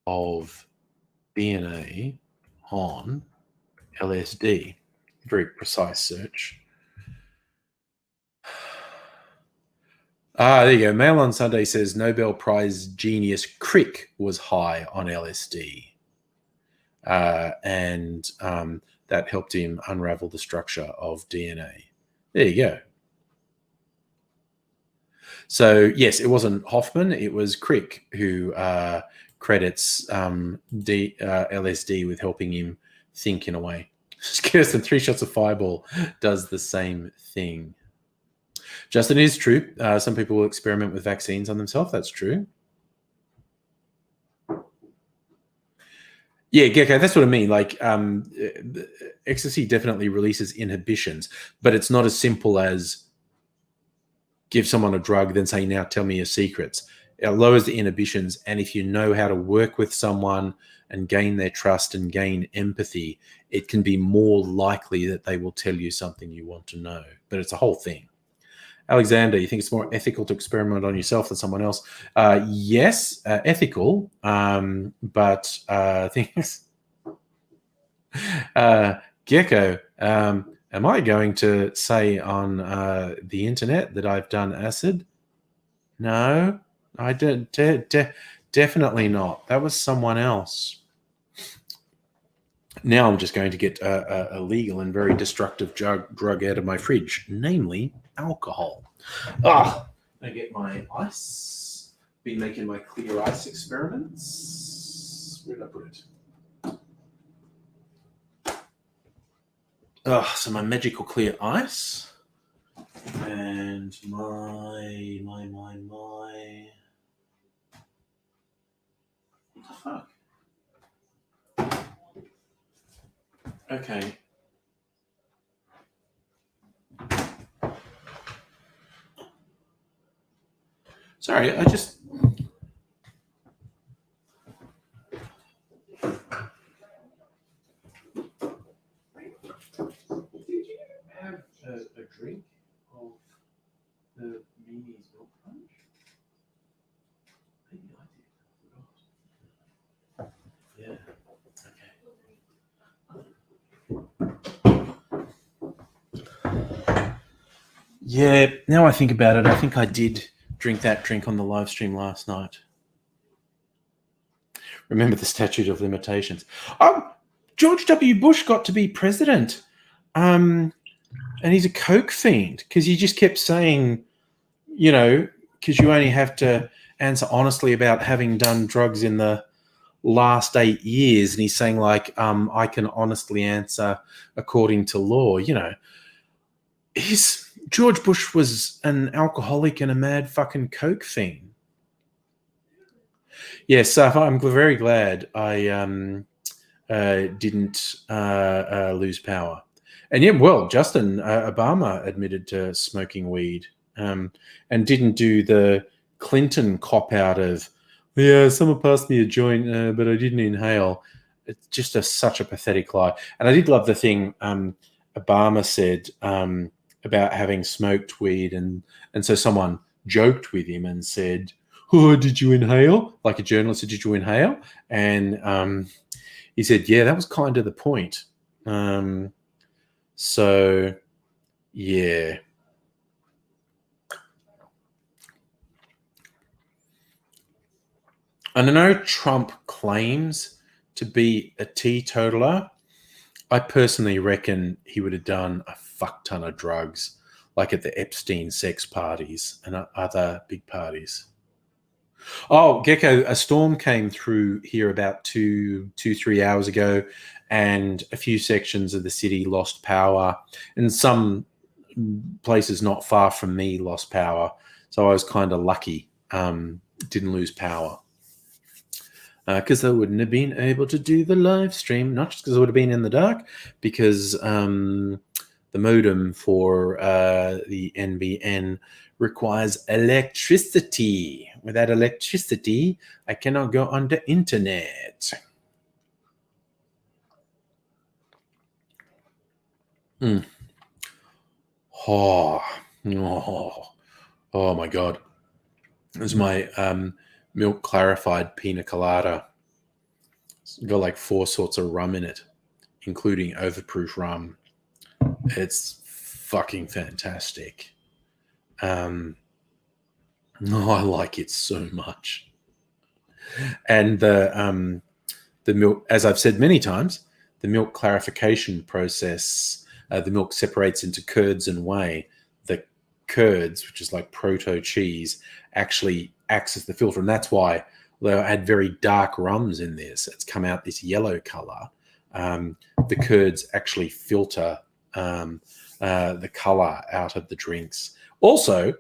of DNA on LSD? Very precise search. There you go. Mail on Sunday says Nobel Prize genius Crick was high on LSD. And that helped him unravel the structure of DNA. There you go. So, yes, it wasn't Hoffman. It was Crick who credits LSD with helping him think in a way. Kirsten, 3 shots of Fireball does the same thing. Justin, it is true. Some people will experiment with vaccines on themselves. That's true. Yeah, Gecko, that's what I mean. Like, ecstasy definitely releases inhibitions, but it's not as simple as give someone a drug, then say, now tell me your secrets. It lowers the inhibitions, and if you know how to work with someone and gain their trust and gain empathy, it can be more likely that they will tell you something you want to know. But it's a whole thing. Alexander, you think it's more ethical to experiment on yourself than someone else? Yes, ethical, but things. Gecko, am I going to say on the internet that I've done acid? No, I did. Definitely not. That was someone else. Now I'm just going to get a legal and very destructive drug out of my fridge, namely alcohol. I get my ice. Been making my clear ice experiments. Where did I put it? So my magical clear ice. And my. What the fuck? Okay. Sorry, I just. Did you have a drink of the Mimi's milk punch? Maybe I did. Yeah. Yeah, now I think about it, I think I did drink that drink on the live stream last night. Remember the statute of limitations. George W. Bush got to be president. And he's a coke fiend because he just kept saying, because you only have to answer honestly about having done drugs in the last 8 years. And he's saying I can honestly answer according to law, George Bush was an alcoholic and a mad fucking coke fiend. Yes, I'm very glad I didn't lose power. And yeah, Justin Obama admitted to smoking weed and didn't do the Clinton cop-out of, someone passed me a joint, but I didn't inhale. It's just such a pathetic lie. And I did love the thing Obama said about having smoked weed, and so someone joked with him and said, "Oh, did you inhale?" Like a journalist said, "Did you inhale?" And he said, "Yeah, that was kind of the point." So, yeah. And I know Trump claims to be a teetotaler. I personally reckon he would have done a fuck ton of drugs, like at the Epstein sex parties and other big parties. Oh, Gecko, a storm came through here about 3 hours ago, and a few sections of the city lost power, and some places not far from me lost power. So I was kind of lucky, didn't lose power. Because I wouldn't have been able to do the live stream, not just because I would have been in the dark, because the modem for the NBN requires electricity. Without electricity, I cannot go on the internet. Oh my God. This is my milk clarified pina colada. It's got like 4 sorts of rum in it, including overproof rum. It's fucking fantastic. I like it so much. And the milk, as I've said many times, the milk clarification process, the milk separates into curds and whey. The curds, which is like proto cheese, actually acts as the filter, and that's why they'll add very dark rums in this. It's come out this yellow color. The curds actually filter the color out of the drinks. Also,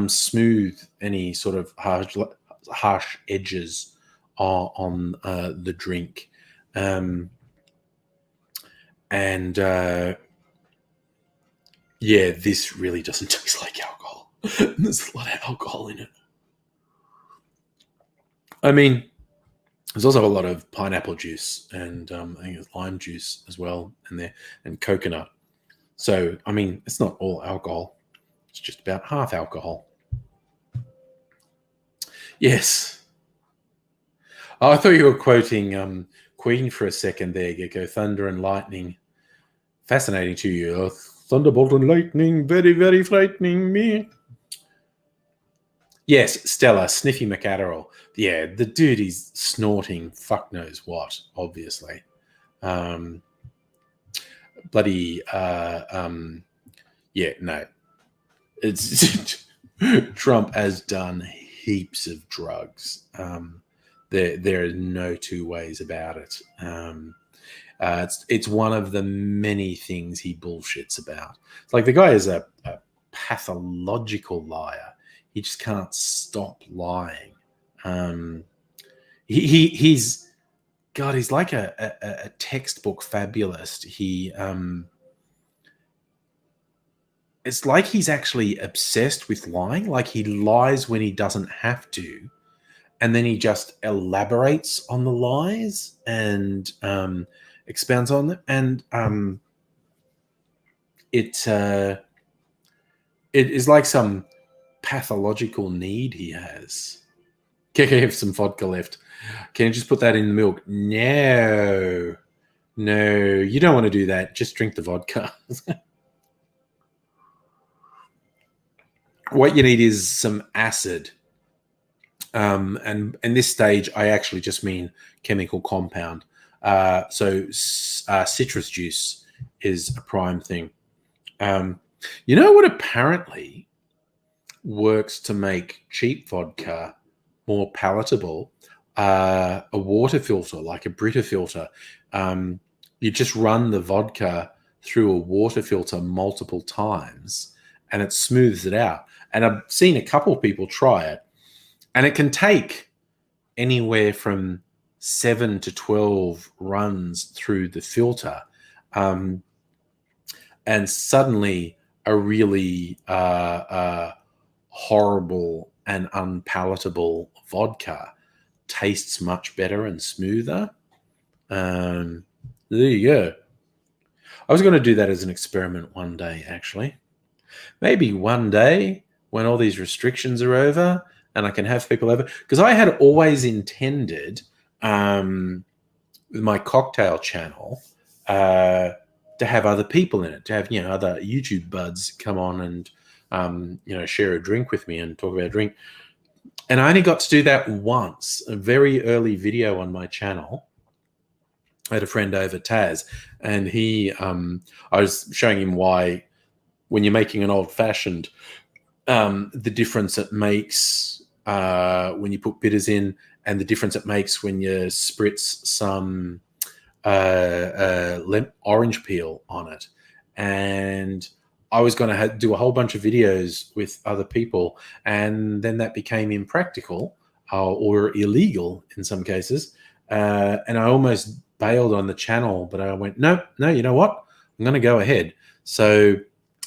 smooth any sort of harsh edges on the drink. This really doesn't taste like alcohol. There's a lot of alcohol in it. I mean, there's also a lot of pineapple juice and I think it's lime juice as well in there, and coconut. So, I mean, it's not all alcohol. It's just about half alcohol. Yes. Oh, I thought you were quoting Queen for a second there, Gecko. Thunder and lightning. Fascinating to you. Thunderbolt and lightning, very, very frightening me. Yes, Stella, Sniffy McAdderall. Yeah, the dude is snorting fuck knows what, obviously. Bloody yeah, no. It's Trump has done heaps of drugs. There are no two ways about it. It's one of the many things he bullshits about. It's like the guy is a pathological liar. He just can't stop lying. He's God. He's like a textbook fabulist. It's like he's actually obsessed with lying. Like he lies when he doesn't have to, and then he just elaborates on the lies and expounds on them. And it is like some pathological need he has. Can I have some vodka left? Can you just put that in the milk? No, you don't want to do that. Just drink the vodka. What you need is some acid. And in this stage, I actually just mean chemical compound. So citrus juice is a prime thing. You know what apparently works to make cheap vodka more palatable? A water filter, like a Brita filter. You just run the vodka through a water filter multiple times and it smooths it out. And I've seen a couple of people try it. And it can take anywhere from 7 to 12 runs through the filter. And suddenly a really horrible and unpalatable vodka tastes much better and smoother. There you go. I was going to do that as an experiment one day, actually. Maybe one day when all these restrictions are over and I can have people over. Because I had always intended with my cocktail channel to have other people in it, to have, other YouTube buds come on and, share a drink with me and talk about a drink. And I only got to do that once, a very early video on my channel. I had a friend over, Taz, and I was showing him why when you're making an old-fashioned, the difference it makes when you put bitters in and the difference it makes when you spritz some orange peel on it. And I was going to do a whole bunch of videos with other people, and then that became impractical or illegal in some cases. And I almost bailed on the channel, but I went, no, you know what? I'm going to go ahead. So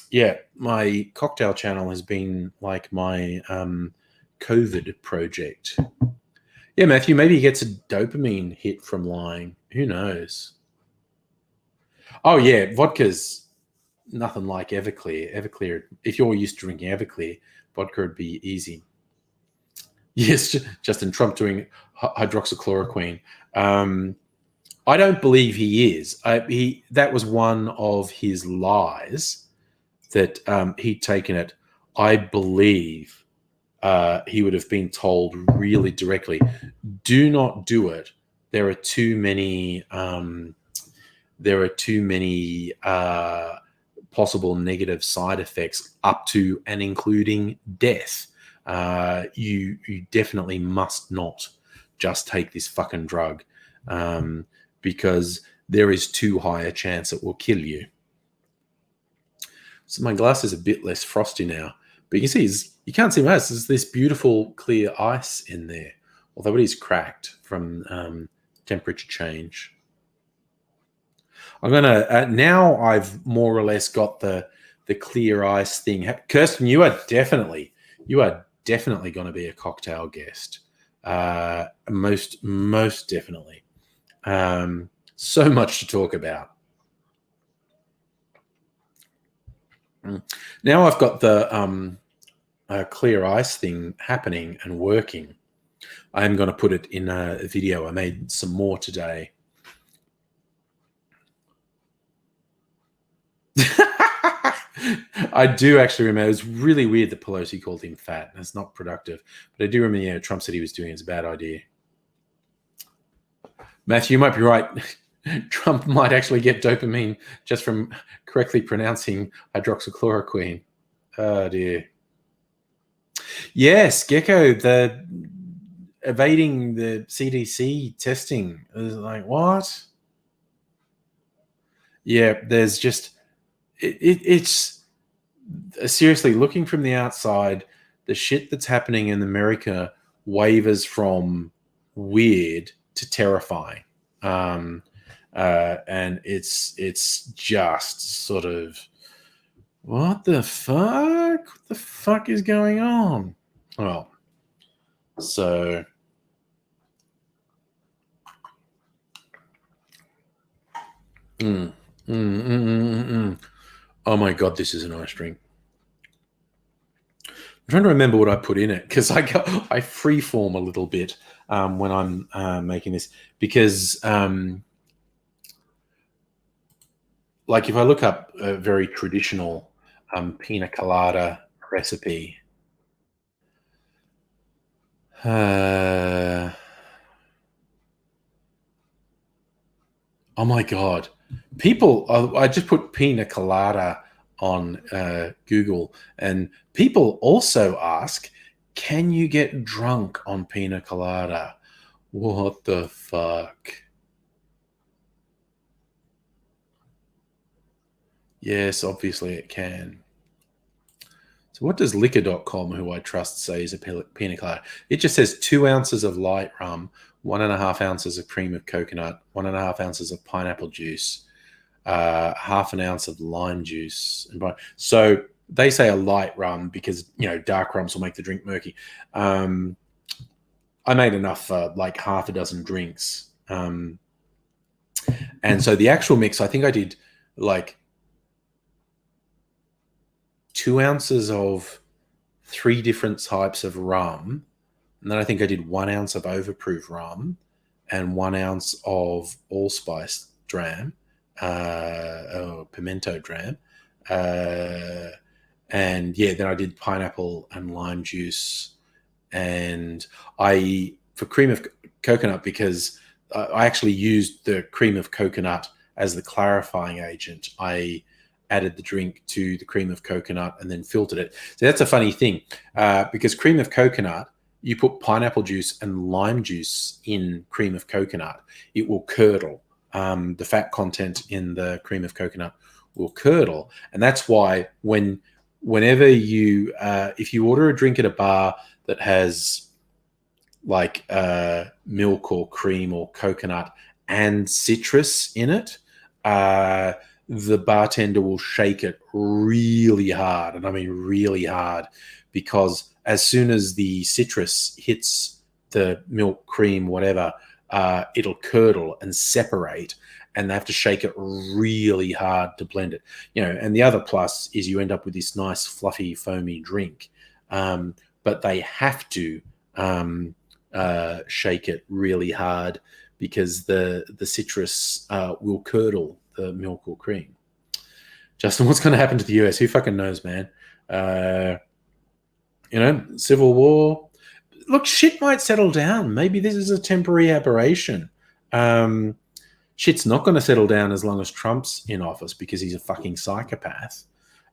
yeah, my cocktail channel has been like my COVID project. Yeah, Matthew, maybe he gets a dopamine hit from lying. Who knows? Oh, yeah, vodka's nothing like Everclear. Everclear, if you're used to drinking Everclear, vodka would be easy. Yes, Justin Trump doing hydroxychloroquine. I don't believe he is. That was one of his lies that he'd taken it. I believe he would have been told really directly, do not do it. There are too many possible negative side effects up to and including death. You definitely must not just take this fucking drug because there is too high a chance it will kill you. So my glass is a bit less frosty now, but you can see you can't see my ice. There's this beautiful clear ice in there, although it is cracked from temperature change. I'm gonna now. I've more or less got the clear ice thing. Kirsten, you are definitely going to be a cocktail guest. Most definitely. So much to talk about. Now I've got the clear ice thing happening and working. I'm going to put it in a video. I made some more today. I do actually remember. It was really weird that Pelosi called him fat. That's not productive. But I do remember, Trump said he was doing it. It's a bad idea. Matthew, you might be right. Trump might actually get dopamine just from correctly pronouncing hydroxychloroquine. Oh dear. Yes, Gecko, the evading the CDC testing is like what? Yeah, there's just it's seriously looking from the outside, the shit that's happening in America wavers from weird to terrifying. Um, and it's just sort of what the fuck? What the fuck is going on? Well, so mm, mm, mm, mm, mm. Oh my god, this is a nice drink. I'm trying to remember what I put in it because I freeform a little bit when I'm making this because like if I look up a very traditional pina colada recipe, oh my god, people! I just put pina colada on Google, and people also ask, "Can you get drunk on pina colada?" What the fuck? Yes, obviously it can. So what does liquor.com, who I trust, say is a pina colada? It just says 2 ounces of light rum, 1.5 ounces of cream of coconut, 1.5 ounces of pineapple juice, half an ounce of lime juice. So they say a light rum because, dark rums will make the drink murky. I made enough for like half a dozen drinks. And so the actual mix, I think I did like 2 ounces of 3 different types of rum. And then I think I did 1 ounce of overproof rum and 1 ounce of allspice dram, pimento dram. And yeah, then I did pineapple and lime juice. And for cream of coconut, because I actually used the cream of coconut as the clarifying agent, I added the drink to the cream of coconut and then filtered it. So that's a funny thing because cream of coconut, you put pineapple juice and lime juice in cream of coconut, it will curdle. The fat content in the cream of coconut will curdle. And that's why whenever if you order a drink at a bar that has like milk or cream or coconut and citrus in it, the bartender will shake it really hard. And I mean really hard, because as soon as the citrus hits the milk, cream, whatever, it'll curdle and separate, and they have to shake it really hard to blend it. And the other plus is you end up with this nice, fluffy, foamy drink. But they have to shake it really hard because the citrus will curdle the milk or cream. Justin, what's going to happen to the US? Who fucking knows, man? Civil war. Look, shit might settle down. Maybe this is a temporary aberration. Shit's not going to settle down as long as Trump's in office because he's a fucking psychopath.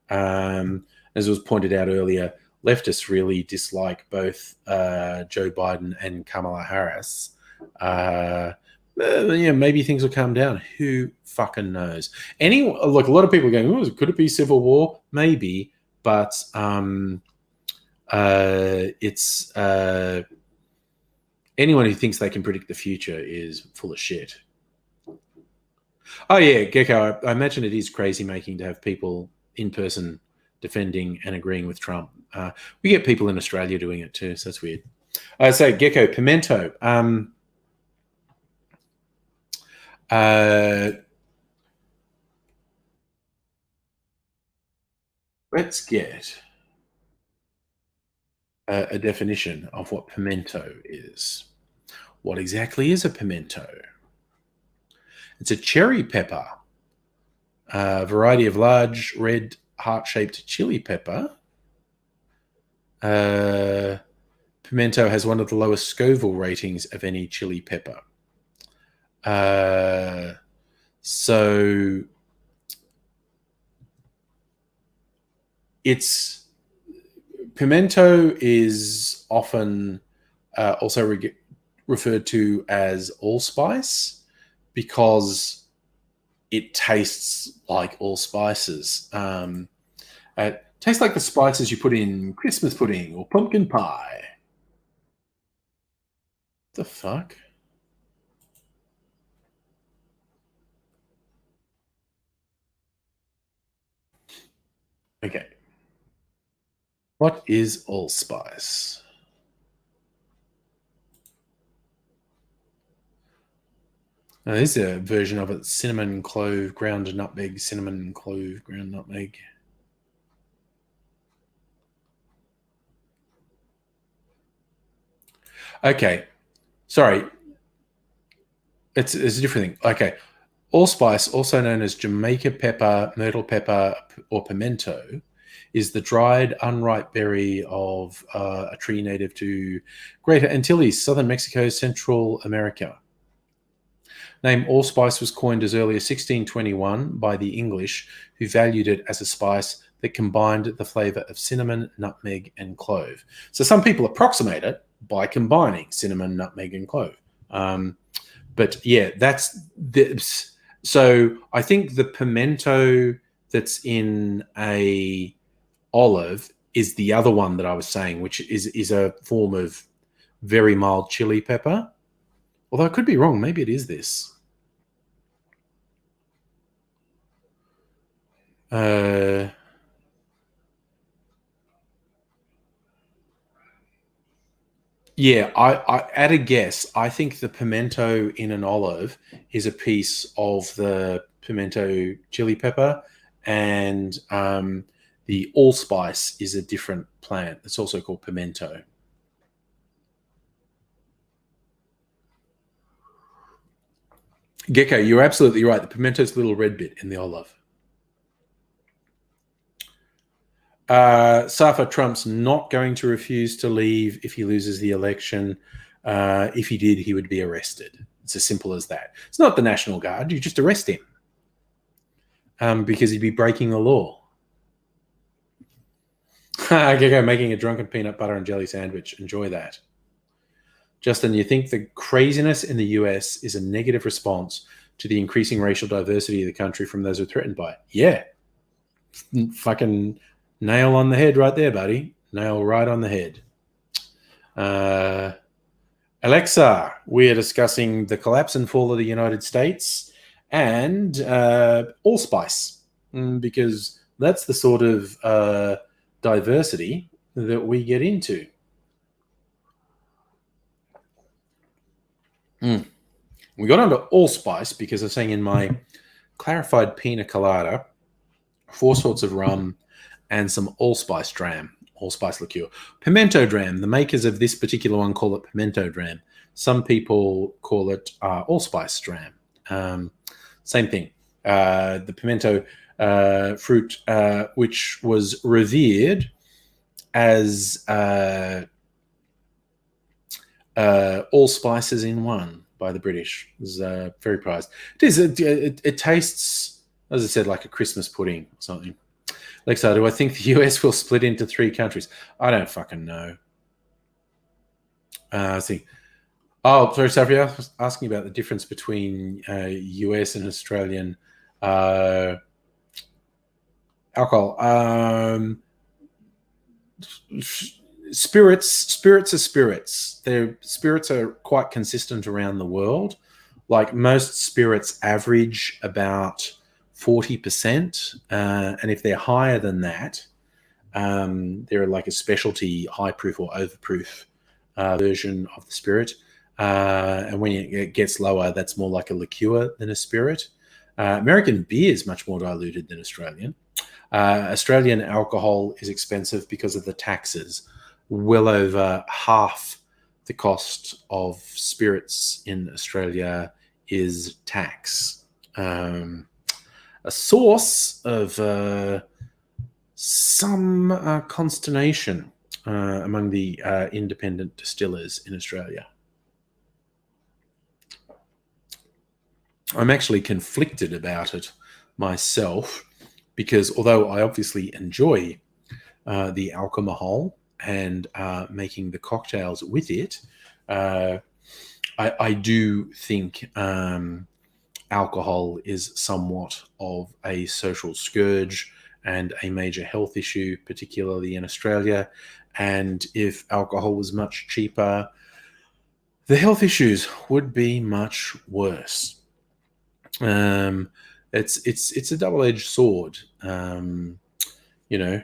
As was pointed out earlier, leftists really dislike both Joe Biden and Kamala Harris. Maybe things will calm down. Who fucking knows? Look, a lot of people are going, could it be civil war? Maybe, but it's anyone who thinks they can predict the future is full of shit. Oh yeah, Gecko, I imagine it is crazy making to have people in person defending and agreeing with Trump. We get people in Australia doing it too, so that's weird. So Gecko, pimento. Let's get a definition of what pimento is. What exactly is a pimento? It's a cherry pepper, a variety of large red heart-shaped chili pepper. Pimento has one of the lowest Scoville ratings of any chili pepper. So it's pimento is often also referred to as allspice because it tastes like all spices. It tastes like the spices you put in Christmas pudding or pumpkin pie. The fuck? Okay. What is allspice? Now, this is a version of it: cinnamon, clove, ground nutmeg, cinnamon, clove, ground nutmeg. Okay, sorry, it's a different thing. Okay, allspice, also known as Jamaica pepper, myrtle pepper, or pimento, is the dried, unripe berry of a tree native to Greater Antilles, southern Mexico, Central America. Name allspice was coined as early as 1621 by the English, who valued it as a spice that combined the flavor of cinnamon, nutmeg, and clove. So some people approximate it by combining cinnamon, nutmeg, and clove. But yeah, that's this. So I think the pimento that's in a olive is the other one that I was saying, which is a form of very mild chili pepper. Although I could be wrong, maybe it is this. Uh, yeah, at a guess, I think the pimento in an olive is a piece of the pimento chili pepper, and the allspice is a different plant. It's also called pimento. Gecko, you're absolutely right. The pimento's the little red bit in the olive. Safa Trump's not going to refuse to leave if he loses the election. If he did, he would be arrested. It's as simple as that. It's not the National Guard. You just arrest him because he'd be breaking the law. Gecko making a drunken peanut butter and jelly sandwich. Enjoy that. Justin, you think the craziness in the US is a negative response to the increasing racial diversity of the country from those who are threatened by it? Yeah. Fucking nail on the head right there, buddy. Nail right on the head. Alexa, we are discussing the collapse and fall of the United States and allspice, because that's the sort of diversity that we get into. We got onto allspice because I was saying in my clarified pina colada, 4 sorts of rum and some allspice dram, allspice liqueur. Pimento dram, the makers of this particular one call it pimento dram. Some people call it allspice dram. Same thing. The pimento fruit, which was revered as all spices in one by the British. It was very prized. It is. It tastes, as I said, like a Christmas pudding or something. Alexa, do I think the US will split into 3 countries? I don't fucking know. Let's see. Oh, sorry, Sophie. I was asking about the difference between US and Australian alcohol. Spirits are spirits. Their spirits are quite consistent around the world. Like most spirits average about 40%. And if they're higher than that, they're like a specialty high proof or overproof version of the spirit. And when it gets lower, that's more like a liqueur than a spirit. American beer is much more diluted than Australian. Australian alcohol is expensive because of the taxes. Well over half the cost of spirits in Australia is tax. A source of some consternation among the independent distillers in Australia. I'm actually conflicted about it myself because although I obviously enjoy the alcohol and making the cocktails with it, I do think alcohol is somewhat of a social scourge and a major health issue, particularly in Australia. And if alcohol was much cheaper, the health issues would be much worse. Um, it's a double-edged sword. You know,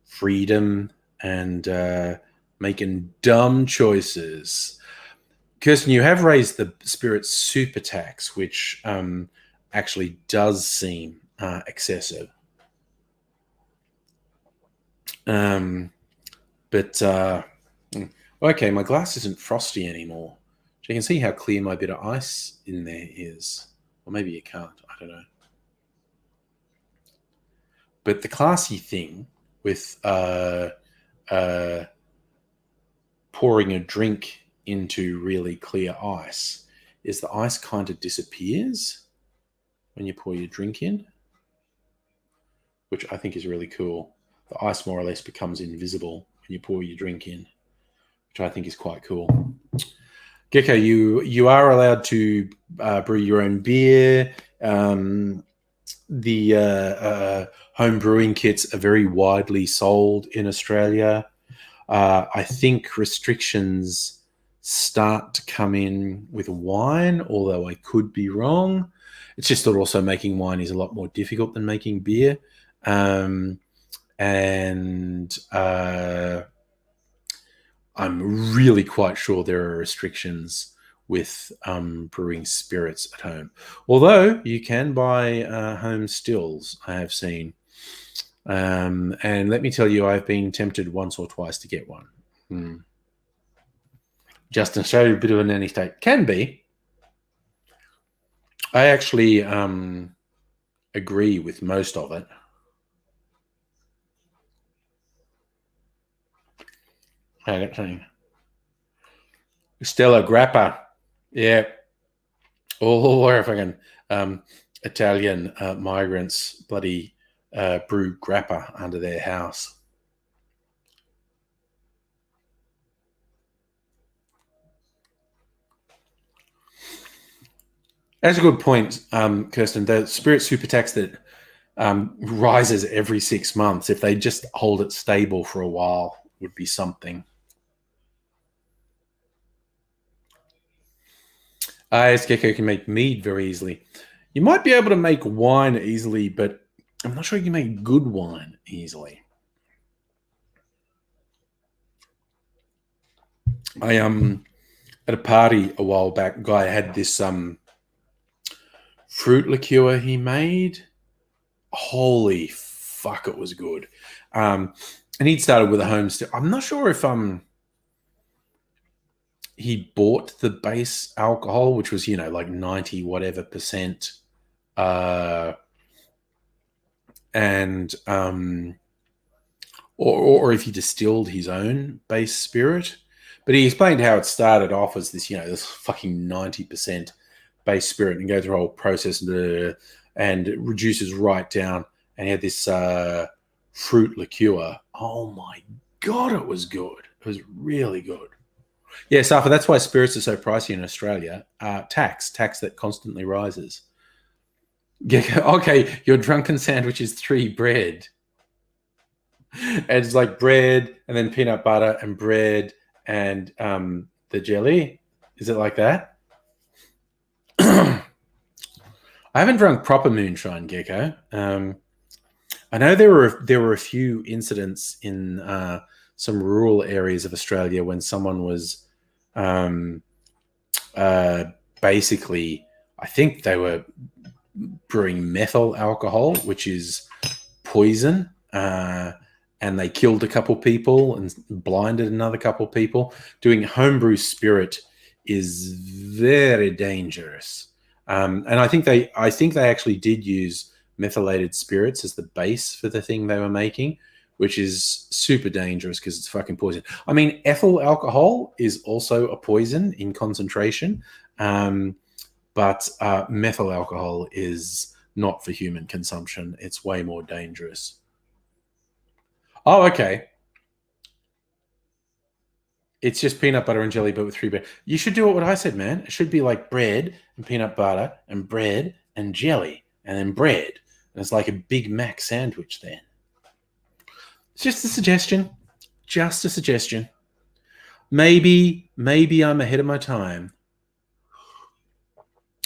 freedom and making dumb choices. Kirsten, you have raised the spirit super tax, which actually does seem excessive. But okay, my glass isn't frosty anymore. So you can see how clear my bit of ice in there is. Or maybe you can't. I don't know. But the classy thing with pouring a drink into really clear ice is the ice kind of disappears when you pour your drink in, which I think is really cool. The ice more or less becomes invisible when you pour your drink in, which I think is quite cool. Gecko, you are allowed to brew your own beer. The home brewing kits are very widely sold in Australia. I think restrictions start to come in with wine, although I could be wrong. It's just that also making wine is a lot more difficult than making beer. And I'm really quite sure there are restrictions with brewing spirits at home. Although you can buy home stills, I have seen. And let me tell you, I've been tempted once or twice to get one. Just in Australia, a bit of a nanny state. Can be. I actually agree with most of it. Stella Grappa. Yeah. Or fucking Italian migrants bloody brew grappa under their house. That's a good point, Kirsten. The spirit super tax that rises every 6 months, if they just hold it stable for a while, would be something. Ice Gecko can make mead very easily. You might be able to make wine easily, but I'm not sure you can make good wine easily. I at a party a while back, a guy had this fruit liqueur he made. Holy fuck, it was good. And he'd started with a home still. I'm not sure if he bought the base alcohol, which was, like 90 whatever percent, and or if he distilled his own base spirit. But he explained how it started off as this, this fucking 90% base spirit, and go through a whole process and it reduces right down. And he had this fruit liqueur. Oh my God, it was good. It was really good. Yeah, Safa, that's why spirits are so pricey in Australia. Tax that constantly rises. Okay, your drunken sandwich is 3 bread. It's like bread and then peanut butter and bread and the jelly. Is it like that? I haven't drunk proper moonshine, Gecko. I know there were a few incidents in some rural areas of Australia when someone was basically, I think they were brewing methyl alcohol, which is poison, and they killed a couple people and blinded another couple people. Doing homebrew spirit is very dangerous, and I think they actually did use methylated spirits as the base for the thing they were making, which is super dangerous because it's fucking poison. I mean, ethyl alcohol is also a poison in concentration. but methyl alcohol is not for human consumption. It's way more dangerous. Oh, okay. It's just peanut butter and jelly, but with 3 bread. You should do what I said, man. It should be like bread and peanut butter and bread and jelly and then bread. And it's like a Big Mac sandwich then. It's just a suggestion. Just a suggestion. Maybe I'm ahead of my time.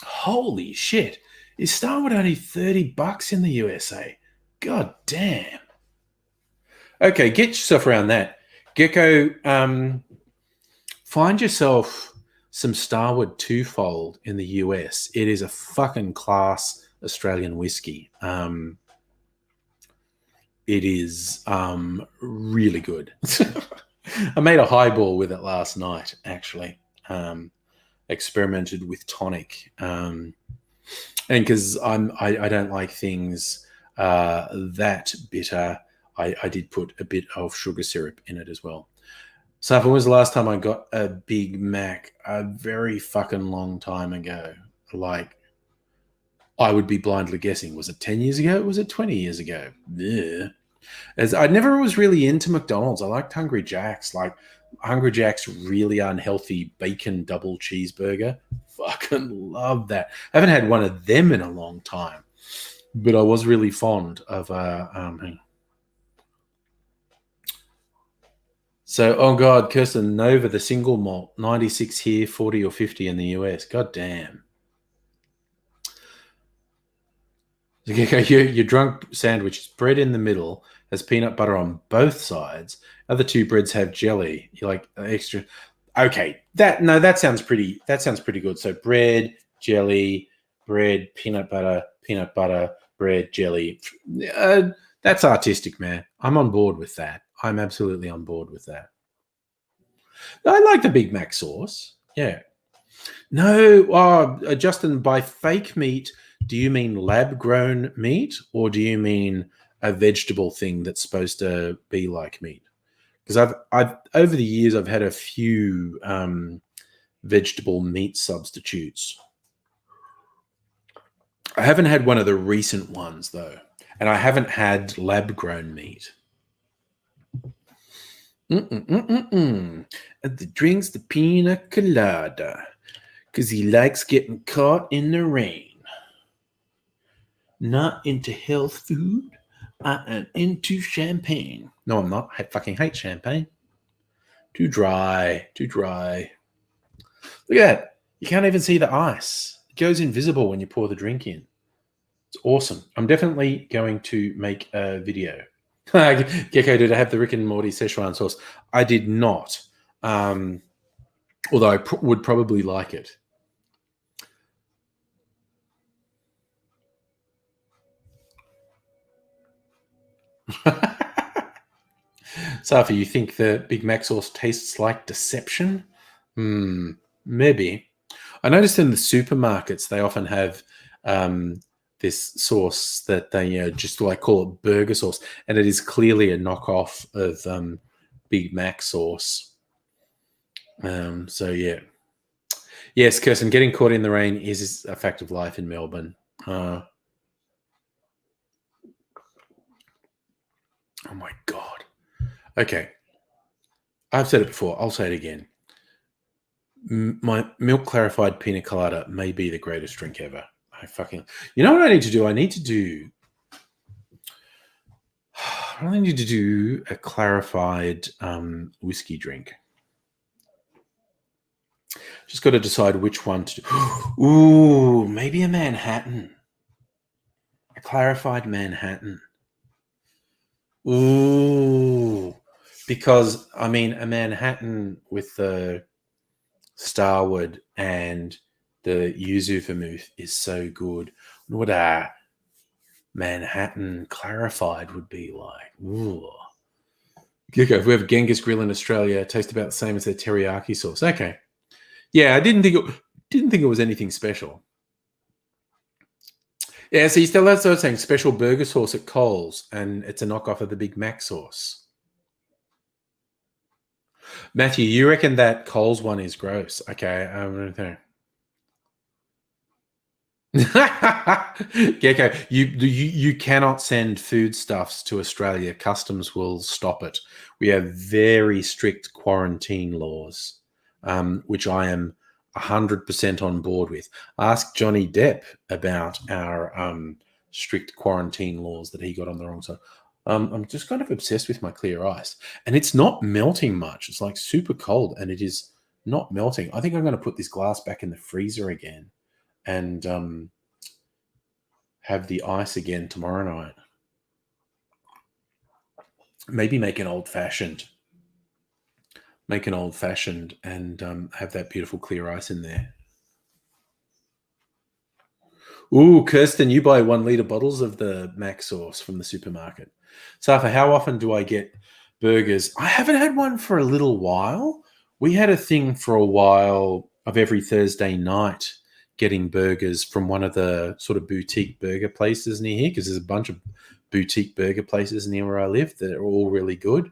Holy shit. Is Starwood only $30 in the USA? God damn. Okay, get yourself around that. Gecko, find yourself some Starwood twofold in the US. It is a fucking class Australian whiskey. It is really good. I made a highball with it last night, actually. Experimented with tonic. And because I don't like things that bitter, I did put a bit of sugar syrup in it as well. So when was the last time I got a Big Mac? A very fucking long time ago. Like, I would be blindly guessing. Was it 10 years ago? Was it 20 years ago? Yeah. As I never was really into McDonald's. I liked Hungry Jack's. Like, Hungry Jack's really unhealthy bacon double cheeseburger. Fucking love that. I haven't had one of them in a long time. But I was really fond of so, oh God, Kirsten Nova, the single malt, 96 here, 40 or 50 in the US. God damn. Your drunk sandwich is bread in the middle, has peanut butter on both sides. Other two breads have jelly. You like extra. Okay, that sounds pretty good. So bread, jelly, bread, peanut butter, bread, jelly. That's artistic, man. I'm on board with that. I'm absolutely on board with that. I like the Big Mac sauce. Yeah. No, Justin, by fake meat, do you mean lab-grown meat, or do you mean a vegetable thing that's supposed to be like meat? Because I've over the years I've had a few vegetable meat substitutes. I haven't had one of the recent ones though, and I haven't had lab-grown meat. And the drink's the pina colada because he likes getting caught in the rain. Not into health food. I am into champagne. No, I'm not. I fucking hate champagne. Too dry. Too dry. Look at that. You can't even see the ice. It goes invisible when you pour the drink in. It's awesome. I'm definitely going to make a video. Gecko, did I have the Rick and Morty Szechuan sauce? I did not. Although I would probably like it. Safi, you think the Big Mac sauce tastes like deception? Maybe. I noticed in the supermarkets they often have this sauce that they just like call it burger sauce, and it is clearly a knockoff of Big Mac sauce. So yeah. Yes, Kirsten, getting caught in the rain is a fact of life in Melbourne. Oh my God. Okay. I've said it before. I'll say it again. My milk clarified pina colada may be the greatest drink ever. You know what I need to do? I really need to do a clarified whiskey drink. Just got to decide which one to do. Ooh, maybe a Manhattan. A clarified Manhattan. Ooh. Because, I mean, a Manhattan with the Starwood and the yuzu vermouth is so good. What a Manhattan clarified would be like. Ooh. Gecko, if we have Genghis Grill in Australia, it tastes about the same as their teriyaki sauce. Okay. Yeah, I didn't think it was anything special. Yeah, so you still have saying special burger sauce at Coles, and it's a knockoff of the Big Mac sauce. Matthew, you reckon that Coles one is gross? Okay, I'm going to think. Gecko, you cannot send foodstuffs to Australia. Customs will stop it. We have very strict quarantine laws, which I am 100% on board with. Ask Johnny Depp about our strict quarantine laws that he got on the wrong side. I'm just kind of obsessed with my clear ice, and it's not melting much. It's like super cold, and it is not melting. I think I'm going to put this glass back in the freezer again and have the ice again tomorrow night. Maybe make an old fashioned. Make an old fashioned and have that beautiful clear ice in there. Ooh, Kirsten, you buy 1 litre bottles of the Mac sauce from the supermarket. Safa, how often do I get burgers? I haven't had one for a little while. We had a thing for a while of every Thursday night getting burgers from one of the sort of boutique burger places near here, because there's a bunch of boutique burger places near where I live that are all really good.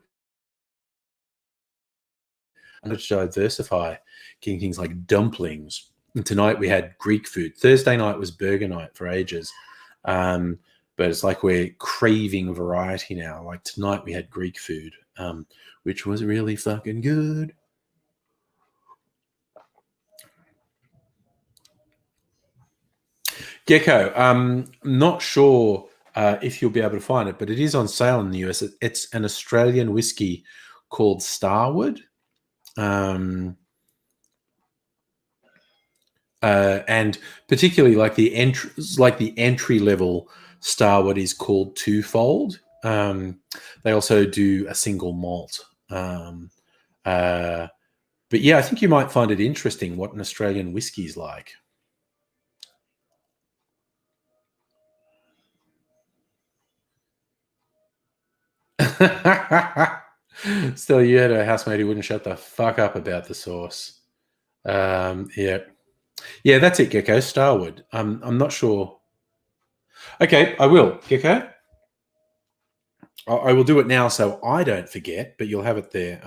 I wanted to diversify, getting things like dumplings. And tonight we had Greek food. Thursday night was burger night for ages. But it's like we're craving variety now. Like tonight we had Greek food, which was really fucking good. Gecko, not sure if you'll be able to find it, but it is on sale in the US. It's an Australian whiskey called Starwood. And particularly like the entry level Starwood is called Twofold. They also do a single malt. But yeah, I think you might find it interesting what an Australian whiskey is like. Still, you had a housemate who wouldn't shut the fuck up about the sauce. Yeah, that's it, Gecko. Starwood. I'm not sure. Okay, I will, Gecko. I will do it now so I don't forget, but you'll have it there.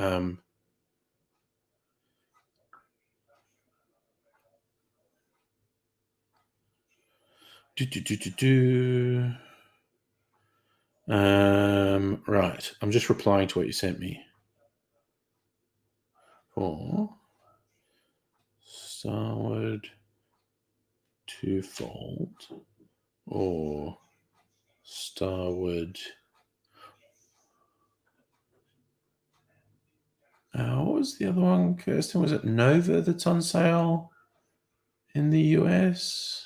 Right. I'm just replying to what you sent me. For Starwood Twofold or Starwood. What was the other one, Kirsten? Was it Nova that's on sale in the US?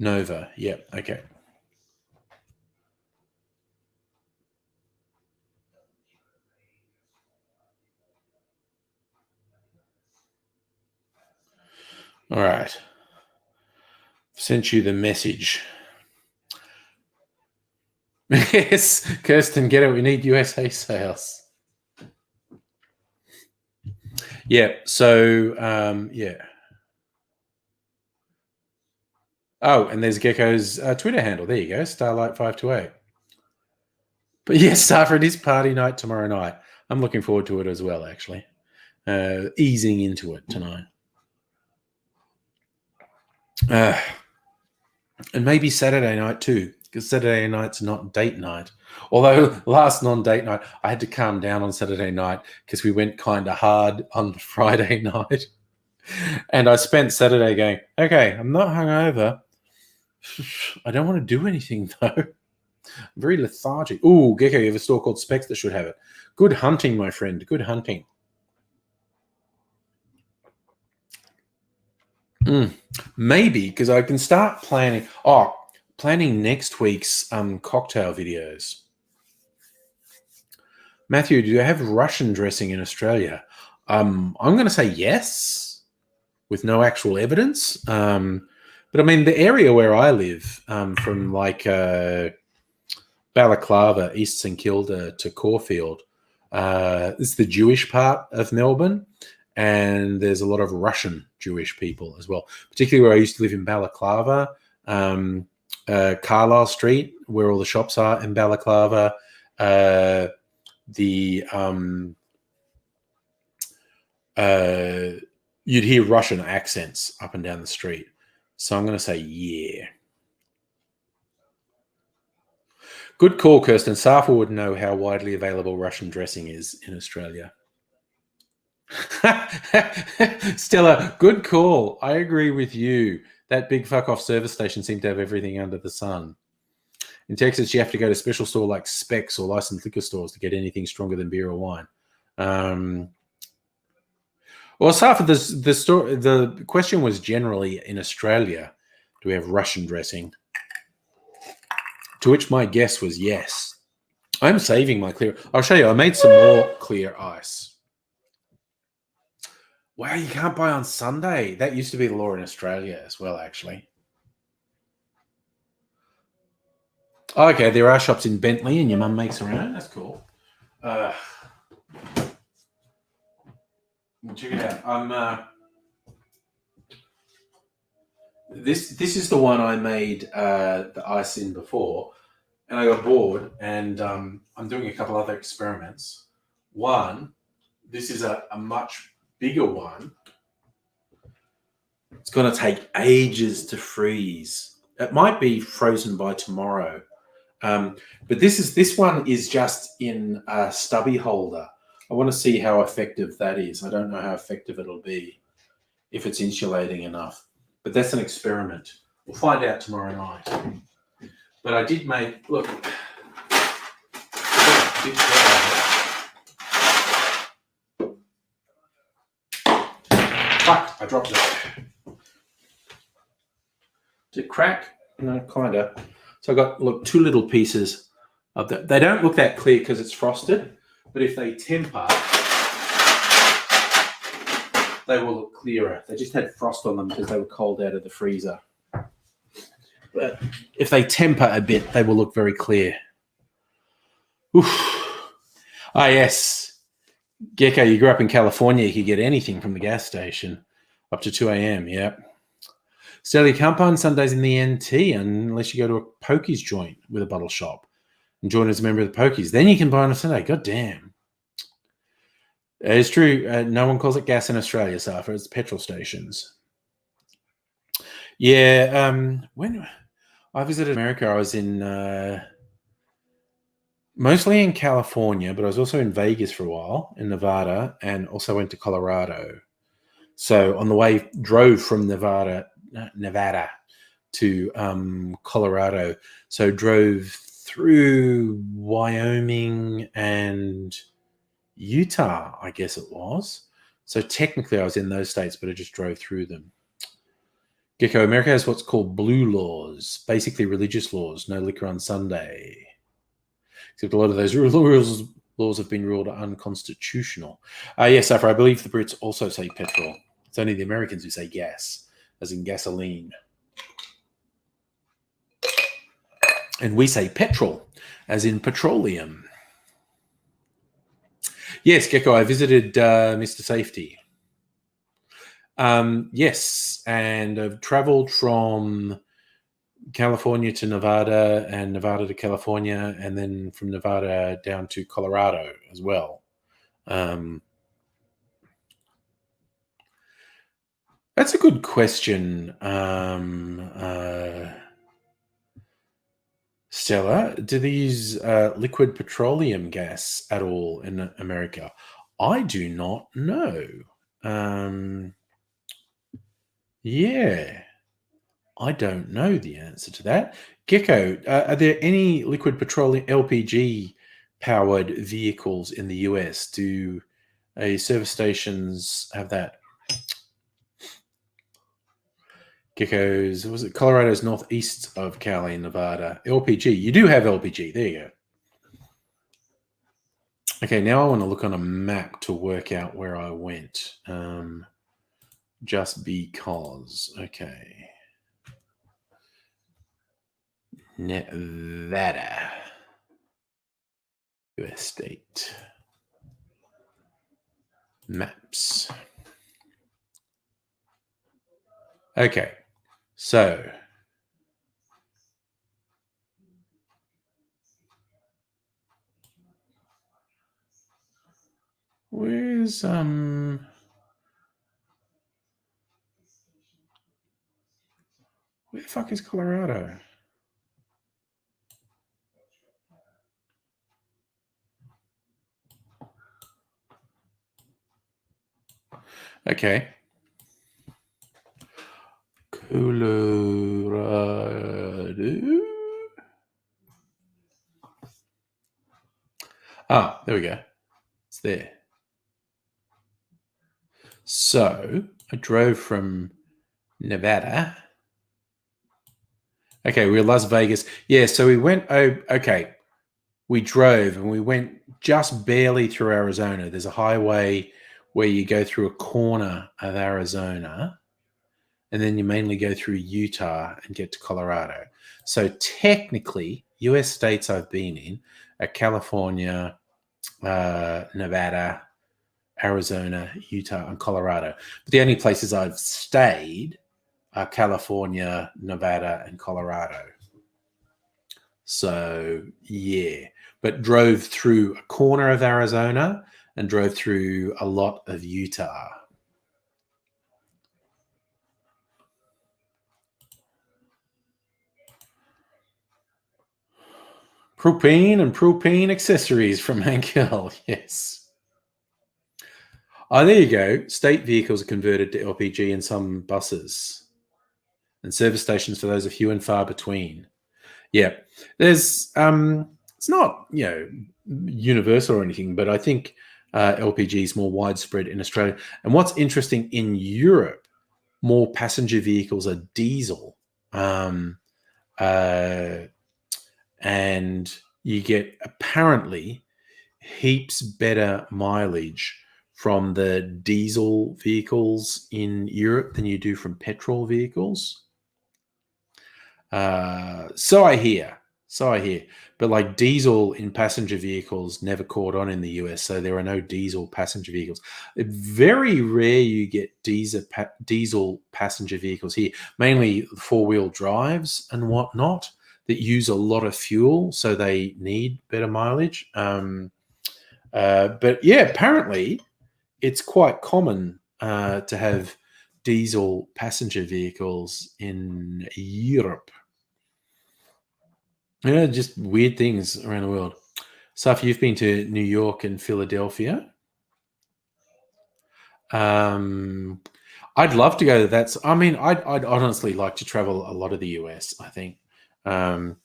Nova. Yep. Okay. All right. Sent you the message. Yes, Kirsten, get it. We need USA sales. Yeah. So, yeah. Oh, and there's Gecko's Twitter handle. There you go, Starlight528. But yes, Starford, it is party night tomorrow night. I'm looking forward to it as well, actually. Easing into it tonight. And maybe Saturday night too, because Saturday night's not date night. Although last non-date night, I had to calm down on Saturday night because we went kind of hard on Friday night. And I spent Saturday going, okay, I'm not hungover. I don't want to do anything though. I'm very lethargic. Ooh, Gecko, you have a store called Specs that should have it. Good hunting, my friend. Good hunting. Maybe, because I can start planning. Planning next week's cocktail videos. Matthew, do you have Russian dressing in Australia? I'm going to say yes, with no actual evidence. But I mean, the area where I live, from like Balaclava, East St Kilda to Caulfield, is the Jewish part of Melbourne. And there's a lot of Russian Jewish people as well, particularly where I used to live in Balaclava, Carlisle Street, where all the shops are in Balaclava, the you'd hear Russian accents up and down the street. So I'm going to say yeah. Good call, Kirsten. Safa would know how widely available Russian dressing is in Australia. Stella, good call. I agree with you. That big fuck off service station seemed to have everything under the sun. In Texas, you have to go to special store like Specs or licensed liquor stores to get anything stronger than beer or wine. Well, Safa, the question was generally in Australia, do we have Russian dressing? To which my guess was yes. I'm saving my clear. I'll show you. I made some more clear ice. Wow, you can't buy on Sunday. That used to be the law in Australia as well, actually. Oh, okay, there are shops in Bentley and your mum makes her own. That's cool. Check it out. This is the one I made the ice in before, and I got bored, and I'm doing a couple other experiments. One, this is a much bigger one. It's going to take ages to freeze. It might be frozen by tomorrow. But this one is just in a stubby holder. I want to see how effective that is. I don't know how effective it'll be if it's insulating enough. But that's an experiment. We'll find out tomorrow night. But I did make, look. Fuck, I dropped it. Did it crack? No, kind of. So I got, look, two little pieces of that. They don't look that clear because it's frosted, but if they temper, they will look clearer. They just had frost on them because they were cold out of the freezer. But if they temper a bit, they will look very clear. Oof. Ah, yes. Gecko, you grew up in California. You could get anything from the gas station up to 2 a.m. Yep. Still, you can't buy on Sundays in the NT unless you go to a pokies joint with a bottle shop and join as a member of the pokies. Then you can buy on a Sunday. God damn. It's true. No one calls it gas in Australia, Safa. It's petrol stations. Yeah. When I visited America, I was in mostly in California, but I was also in Vegas for a while, in Nevada, and also went to Colorado. So on the way, drove from Nevada to Colorado. So drove through Wyoming and Utah, I guess it was. So technically I was in those states, but I just drove through them. Gecko, America has what's called blue laws, basically religious laws, no liquor on Sunday. Except a lot of those laws have been ruled unconstitutional. Yes, Safra, I believe the Brits also say petrol. It's only the Americans who say gas, as in gasoline. And we say petrol, as in petroleum. Yes, Gecko, I visited Mr. Safety. Yes, and I've traveled from California to Nevada and Nevada to California, and then from Nevada down to Colorado as well. That's a good question, Stella. Do they use liquid petroleum gas at all in America? I do not know. Yeah, I don't know the answer to that. Gecko, are there any liquid petroleum LPG powered vehicles in the US? Do service stations have that? Geckos, was it Colorado's northeast of Cali, Nevada? LPG. You do have LPG. There you go. Okay, now I want to look on a map to work out where I went. Just because. Okay. Nevada. US state. Maps. Okay. So where's Where the fuck is Colorado? Okay. Colorado. Ah, there we go. It's there. So I drove from Nevada. Okay, we're Las Vegas. Yeah, so we went. Oh, okay. We drove and we went just barely through Arizona. There's a highway where you go through a corner of Arizona, and then you mainly go through Utah and get to Colorado. So technically, US states I've been in are California, Nevada, Arizona, Utah, and Colorado. But the only places I've stayed are California, Nevada, and Colorado. So, yeah, but drove through a corner of Arizona and drove through a lot of Utah. Propane and propane accessories from Henkel. Yes. Oh, there you go. State vehicles are converted to LPG in some buses, and service stations for those are few and far between. Yeah, there's it's not universal or anything, but I think LPG is more widespread in Australia. And what's interesting in Europe, more passenger vehicles are diesel, uh, and you get apparently heaps better mileage from the diesel vehicles in Europe than you do from petrol vehicles. So I hear. So I hear. But like diesel in passenger vehicles never caught on in the US, so there are no diesel passenger vehicles. It's very rare you get diesel passenger vehicles here, mainly four-wheel drives and whatnot that use a lot of fuel, so they need better mileage. But yeah, apparently it's quite common to have diesel passenger vehicles in Europe. Yeah, just weird things around the world. Saf, you've been to New York and Philadelphia. Um, I'd love to go to that. I mean, I'd honestly like to travel a lot of the US, I think. Um,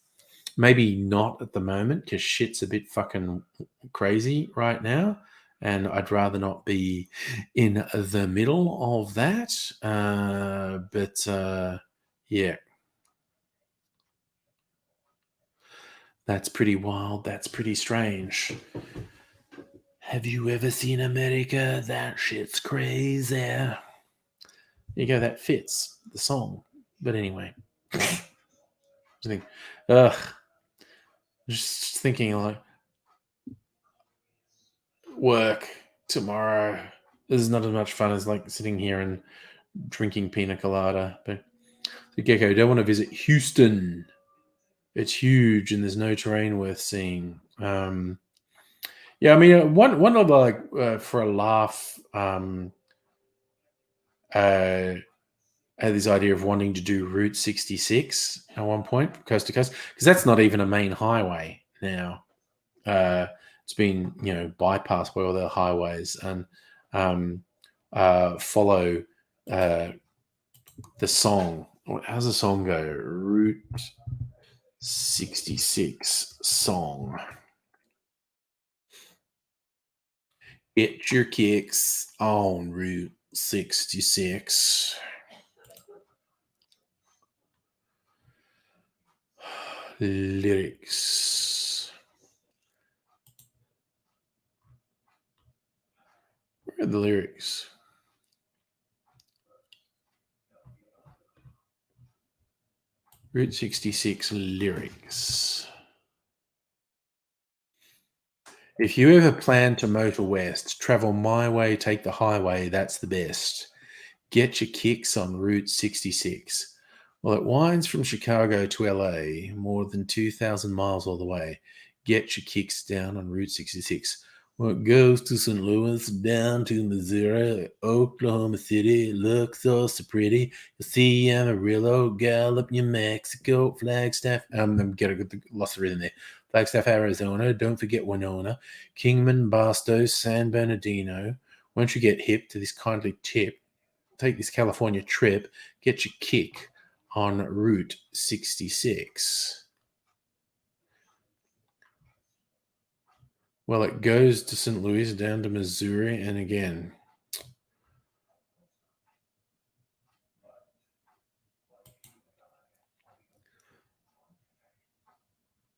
maybe not at the moment because shit's a bit fucking crazy right now. And I'd rather not be in the middle of that. But yeah, that's pretty wild. That's pretty strange. Have you ever seen America? That shit's crazy. There you go. That fits the song. But anyway, I think, ugh, just thinking like work tomorrow. This is not as much fun as like sitting here and drinking pina colada. But the Gecko, don't want to visit Houston. It's huge and there's no terrain worth seeing. Yeah, I mean, one of the like for a laugh. I had this idea of wanting to do Route 66 at one point, coast to coast, because that's not even a main highway now. It's been, bypassed by all the highways and follow the song. How's the song go? Route 66 song. Get your kicks on Route 66. Lyrics. Where are the lyrics? Route 66 lyrics. If you ever plan to motor west, travel my way, take the highway, that's the best. Get your kicks on Route 66. Well, it winds from Chicago to LA, more than 2,000 miles all the way. Get your kicks down on Route 66. What goes to St. Louis, down to Missouri, Oklahoma City, looks so pretty. You see Amarillo, Gallup, New Mexico, Flagstaff. I'm getting lost the rhythm there. Flagstaff, Arizona. Don't forget Winona, Kingman, Bastos, San Bernardino. Once you get hip to this kindly tip, take this California trip, get your kick on Route 66. Well, it goes to St. Louis, down to Missouri, and again.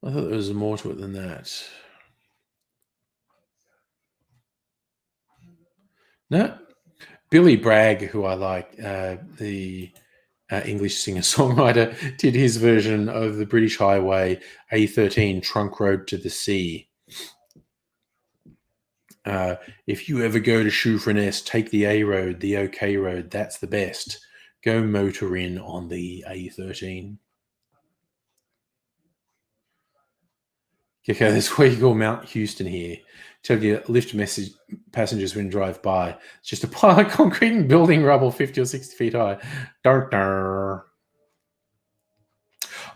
I thought there was more to it than that. No. Billy Bragg, who I like, the English singer-songwriter, did his version of the British Highway A13 Trunk Road to the Sea. If you ever go to Shoefreness, take the A road, the OK road. That's the best. Go motor in on the A13. Okay, there's where you call Mount Houston here. Tell you lift message passengers when you drive by. It's just a pile of concrete and building rubble 50 or 60 feet high. Dar, dar.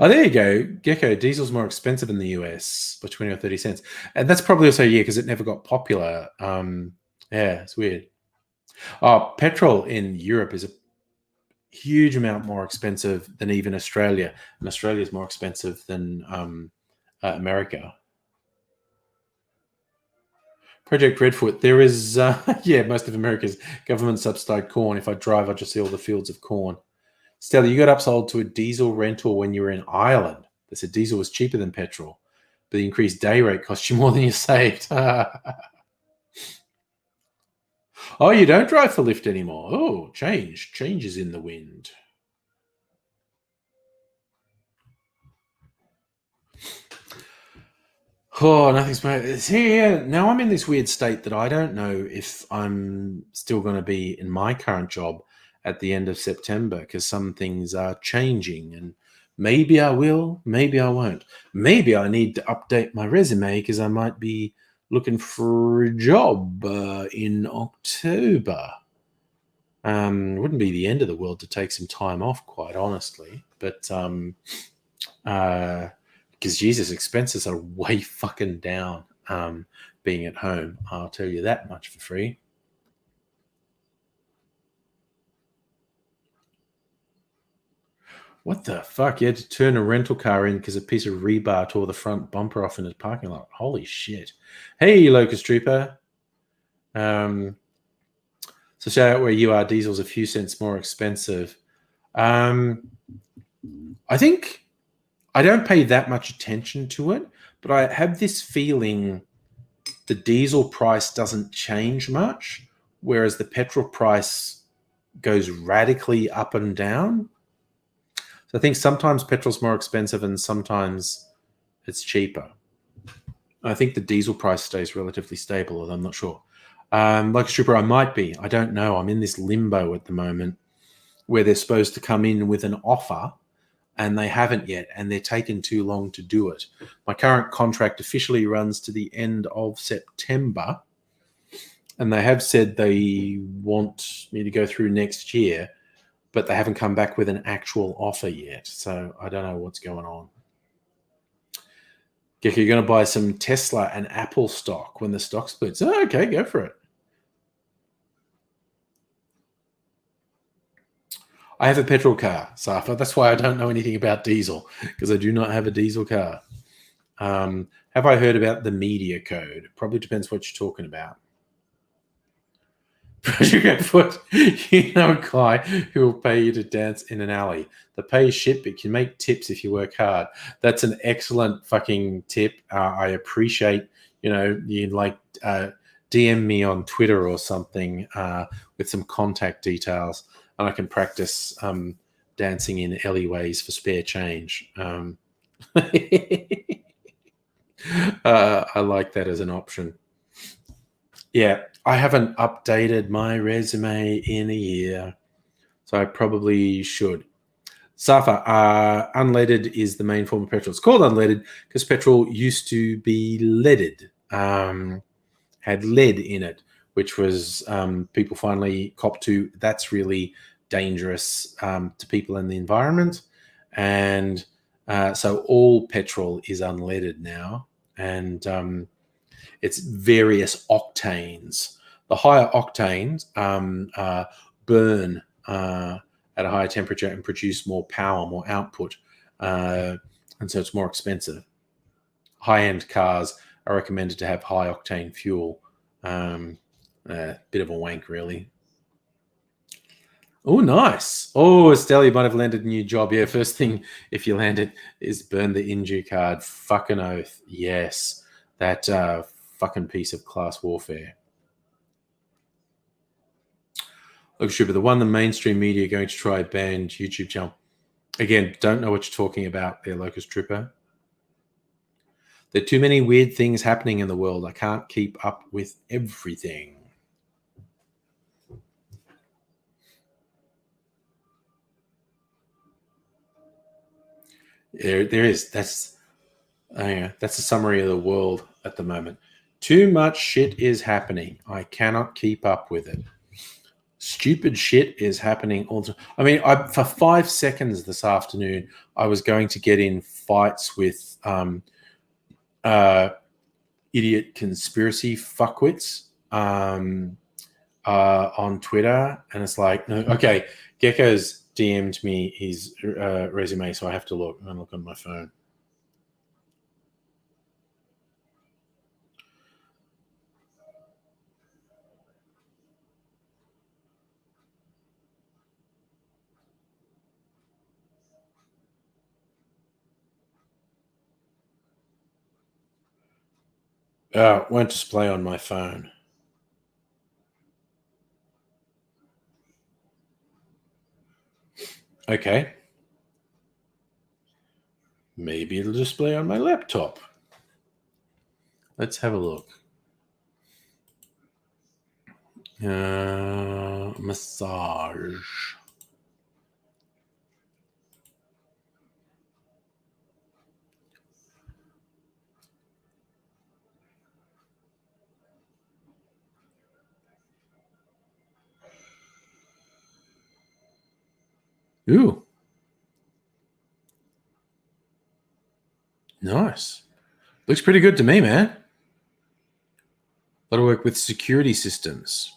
Oh, there you go. Gecko, diesel's more expensive in the US by 20 or 30 cents. And that's probably also, because it never got popular. Yeah, it's weird. Oh, petrol in Europe is a huge amount more expensive than even Australia. And Australia is more expensive than America. Project Redfoot. There is, yeah, most of America's government subsidized corn. If I drive, I just see all the fields of corn. Stella, you got upsold to a diesel rental when you were in Ireland. They said diesel was cheaper than petrol, but the increased day rate cost you more than you saved. Oh, you don't drive for Lyft anymore. Oh, changes in the wind. Oh, nothing's made. See, now I'm in this weird state that I don't know if I'm still going to be in my current job at the end of September, because some things are changing, and maybe I will, maybe I won't. Maybe I need to update my resume because I might be looking for a job in October. It wouldn't be the end of the world to take some time off, quite honestly, but because Jesus, expenses are way fucking down being at home. I'll tell you that much for free. What the fuck? You had to turn a rental car in because a piece of rebar tore the front bumper off in the parking lot. Holy shit. Hey, Locust Trooper. So shout out where you are. Diesel's a few cents more expensive. I think I don't pay that much attention to it, but I have this feeling the diesel price doesn't change much, whereas the petrol price goes radically up and down. So I think sometimes petrol's more expensive and sometimes it's cheaper. I think the diesel price stays relatively stable, although I'm not sure. Like a stripper, I might be. I don't know. I'm in this limbo at the moment where they're supposed to come in with an offer and they haven't yet, and they're taking too long to do it. My current contract officially runs to the end of September, and they have said they want me to go through next year, but they haven't come back with an actual offer yet. So I don't know what's going on. Gecko, you're going to buy some Tesla and Apple stock when the stock splits. Oh, okay, go for it. I have a petrol car, Safa. That's why I don't know anything about diesel, because I do not have a diesel car. Have I heard about the media code? Probably depends what you're talking about. Project Foot, you know a guy who will pay you to dance in an alley. The pay is shit, but you can make tips if you work hard. That's an excellent fucking tip. I appreciate, you like DM me on Twitter or something with some contact details, and I can practice dancing in alleyways for spare change. I like that as an option. Yeah, I haven't updated my resume in a year, so I probably should. Safa, unleaded is the main form of petrol. It's called unleaded because petrol used to be leaded. had lead in it, which was people finally copped to. That's really dangerous to people and the environment. And so all petrol is unleaded now. And it's various octanes. The higher octanes burn at a higher temperature and produce more power, more output. And so it's more expensive. High-end cars are recommended to have high octane fuel. Bit of a wank, really. Oh, nice. Oh, Estelle, you might have landed a new job. Yeah, first thing, if you land it, is burn the Inju card. Fucking oath. Yes. That fucking piece of class warfare. Look, Super, the one the mainstream media are going to try ban YouTube channel. Again, don't know what you're talking about there, Locust Trooper. There are too many weird things happening in the world. I can't keep up with everything. There is. That's a summary of the world at the moment. Too much shit is happening. I cannot keep up with it. Stupid shit is happening all the time. I mean, for 5 seconds this afternoon, I was going to get in fights with idiot conspiracy fuckwits on Twitter, and it's like, okay, Gecko's DM'd me his resume, so I have to look. I'm gonna look on my phone. Won't display on my phone. Okay. Maybe it'll display on my laptop. Let's have a look. Massage. Ooh. Nice. Looks pretty good to me, man. A lot of work with security systems.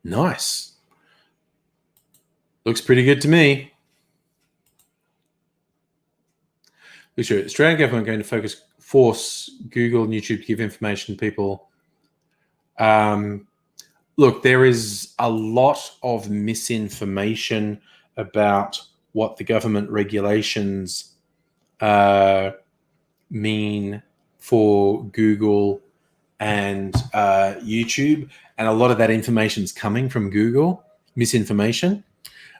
Nice. Looks pretty good to me. Sure. Australian government going to force Google and YouTube to give information to people. Look, there is a lot of misinformation about what the government regulations mean for Google and YouTube, and a lot of that information is coming from Google, misinformation.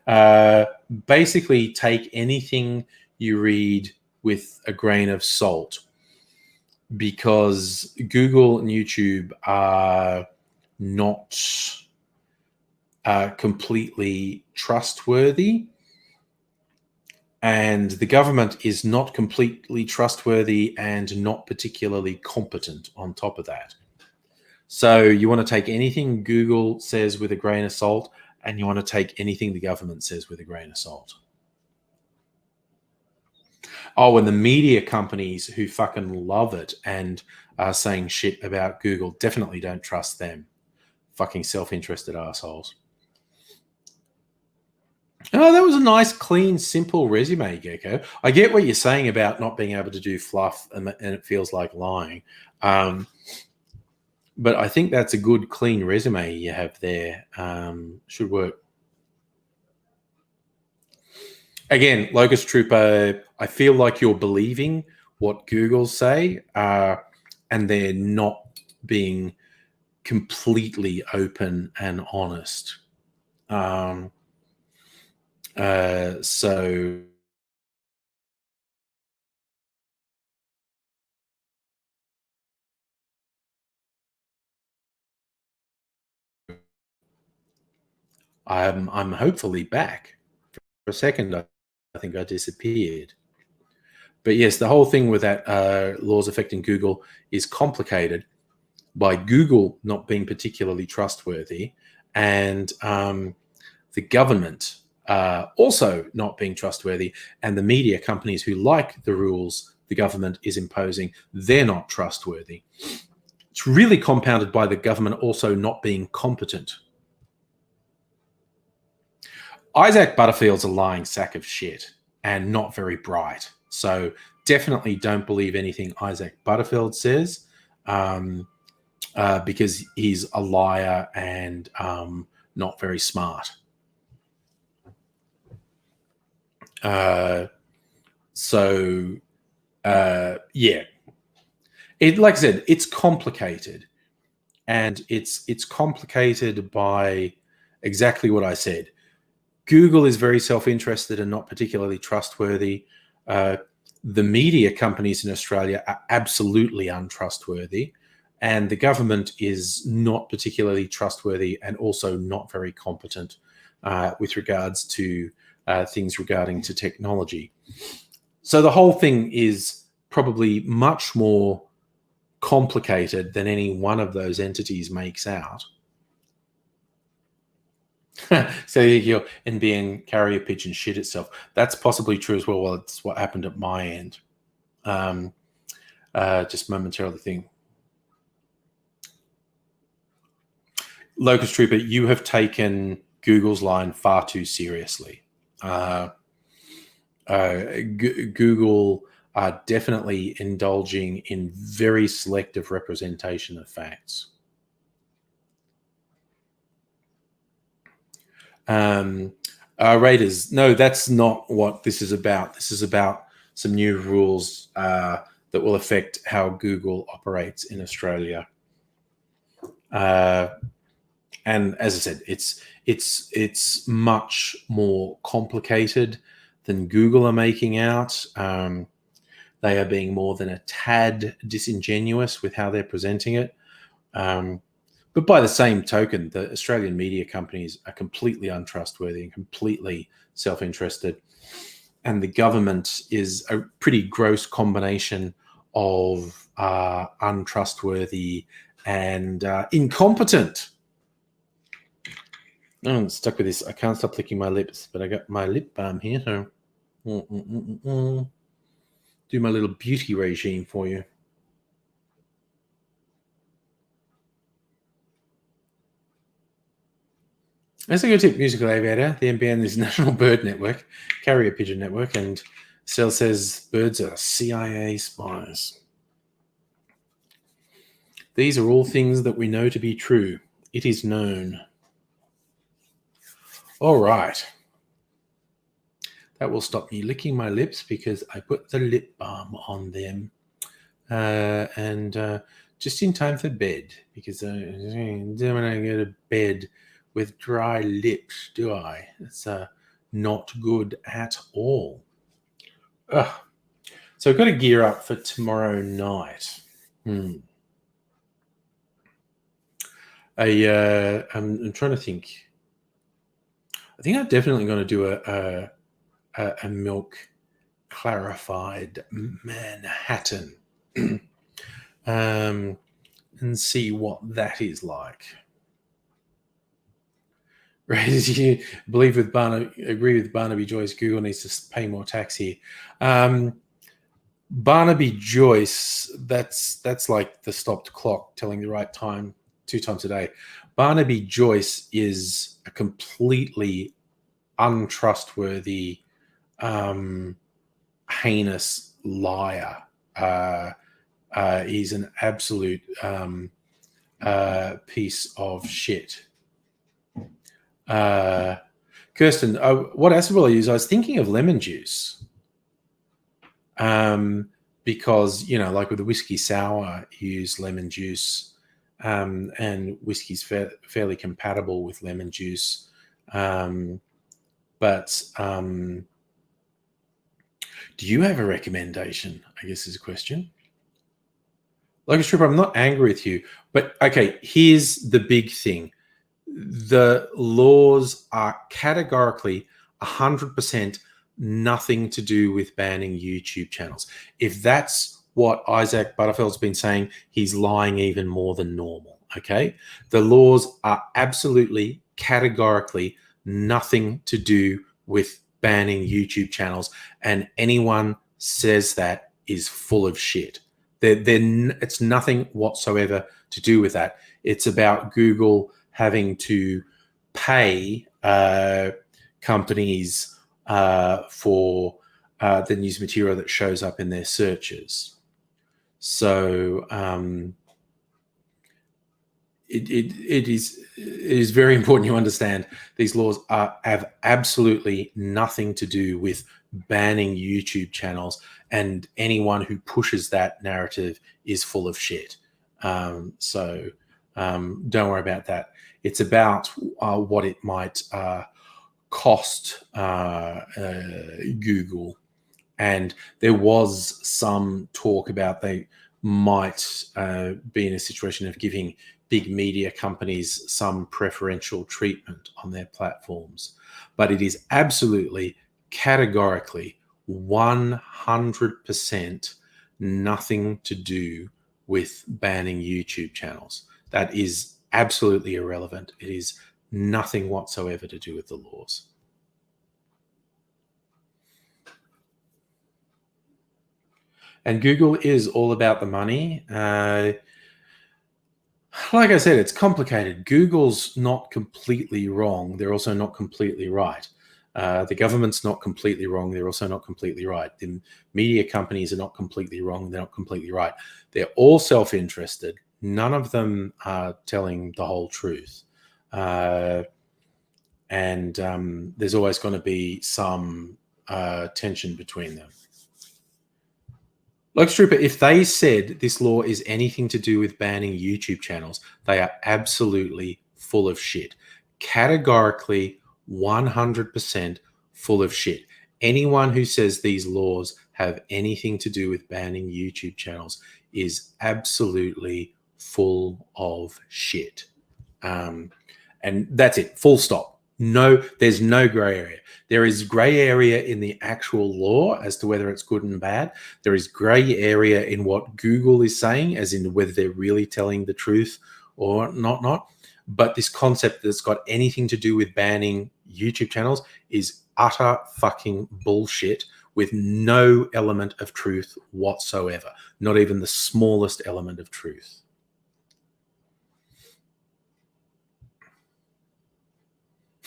Basically, take anything you read with a grain of salt, because Google and YouTube are not completely trustworthy, and the government is not completely trustworthy and not particularly competent on top of that. So you want to take anything Google says with a grain of salt, and you want to take anything the government says with a grain of salt. Oh, and the media companies who fucking love it and are saying shit about Google, definitely don't trust them. Fucking self-interested assholes. Oh, that was a nice, clean, simple resume, Gecko. I get what you're saying about not being able to do fluff and it feels like lying. But I think that's a good, clean resume you have there. Should work. Again, Locust Trooper, I feel like you're believing what Google say, and they're not being completely open and honest. So I'm hopefully back. For a second, I think I disappeared. But yes, the whole thing with that laws affecting Google is complicated. by Google not being particularly trustworthy, and the government also not being trustworthy, and the media companies who like the rules the government is imposing, they're not trustworthy. It's really compounded by the government also not being competent. Isaac Butterfield's a lying sack of shit and not very bright. So definitely don't believe anything Isaac Butterfield says, because he's a liar and not very smart. Yeah. Like I said, it's complicated, and it's complicated by exactly what I said. Google is very self-interested and not particularly trustworthy. The media companies in Australia are absolutely untrustworthy, and the government is not particularly trustworthy and also not very competent with regards to things regarding to technology. So the whole thing is probably much more complicated than any one of those entities makes out. So your NBN carrier pigeon shit itself. That's possibly true as well. Well, it's what happened at my end. Just momentarily think. Locust Trooper, you have taken Google's line far too seriously. Google are definitely indulging in very selective representation of facts. Raiders, no, that's not what this is about. This is about some new rules that will affect how Google operates in Australia. And as I said, it's much more complicated than Google are making out. They are being more than a tad disingenuous with how they're presenting it. But by the same token, the Australian media companies are completely untrustworthy and completely self-interested. And the government is a pretty gross combination of untrustworthy and incompetent. I'm stuck with this. I can't stop licking my lips, but I got my lip balm here. So do my little beauty regime for you. As a good tip, Musical Aviator, the NBN is National Bird Network, Carrier Pigeon Network, and Cell says birds are CIA spies. These are all things that we know to be true. It is known. All right. That will stop me licking my lips because I put the lip balm on them. And just in time for bed, because I don't want to go to bed with dry lips, do I? It's not good at all. Ugh. So I've got to gear up for tomorrow night. I'm trying to think. I think I'm definitely going to do a milk clarified Manhattan and see what that is like. Right? You agree with Barnaby Joyce, Google needs to pay more tax here. Barnaby Joyce, that's like the stopped clock telling the right time 2 times a day. Barnaby Joyce is a completely untrustworthy, heinous liar. He's an absolute piece of shit. Kirsten, what acid will I use? I was thinking of lemon juice. Because, like with the whiskey sour, you use lemon juice, and whiskey's fairly compatible with lemon juice. But do you have a recommendation, I guess is a question. Locust Trooper, I'm not angry with you, but okay, here's the big thing. The laws are categorically 100% nothing to do with banning YouTube channels. If that's what Isaac Butterfield's been saying, he's lying even more than normal. Okay, the laws are absolutely categorically nothing to do with banning YouTube channels, and anyone says that is full of shit. It's nothing whatsoever to do with that. It's about Google having to pay companies for the news material that shows up in their searches. So it is very important you understand these laws have absolutely nothing to do with banning YouTube channels, and anyone who pushes that narrative is full of shit. So don't worry about that. It's about what it might cost Google. And there was some talk about they might be in a situation of giving big media companies some preferential treatment on their platforms. But it is absolutely, categorically, 100% nothing to do with banning YouTube channels. That is absolutely irrelevant. It is nothing whatsoever to do with the laws. And Google is all about the money. Like I said, it's complicated. Google's not completely wrong. They're also not completely right. The government's not completely wrong. They're also not completely right. The media companies are not completely wrong. They're not completely right. They're all self-interested. None of them are telling the whole truth. And there's always going to be some tension between them. Like Trooper, if they said this law is anything to do with banning YouTube channels, they are absolutely full of shit. Categorically, 100% full of shit. Anyone who says these laws have anything to do with banning YouTube channels is absolutely full of shit. And that's it, full stop. No, there's no gray area. There is gray area in the actual law as to whether it's good and bad. There is gray area in what Google is saying, as in whether they're really telling the truth or not. But this concept that's got anything to do with banning YouTube channels is utter fucking bullshit with no element of truth whatsoever. Not even the smallest element of truth.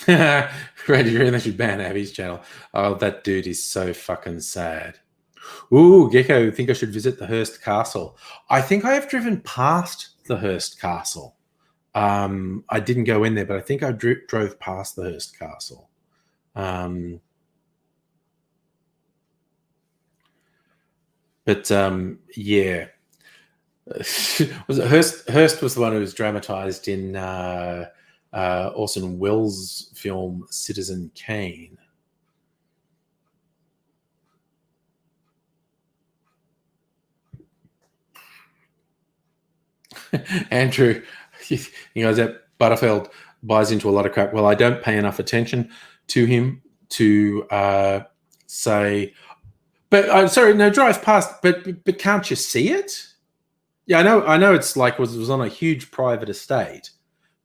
Randy really should ban Abby's channel. Oh, that dude is so fucking sad. Ooh, Gecko, I think I should visit the Hearst Castle. I think I have driven past the Hearst Castle. I didn't go in there, but I think I drove past the Hearst Castle. Yeah. Was it Hearst was the one who was dramatized in Orson Welles' film Citizen Kane. Andrew, that Butterfield buys into a lot of crap. Well, I don't pay enough attention to him to say, but I'm sorry, no, drive past, but can't you see it? Yeah, I know it's like it was on a huge private estate,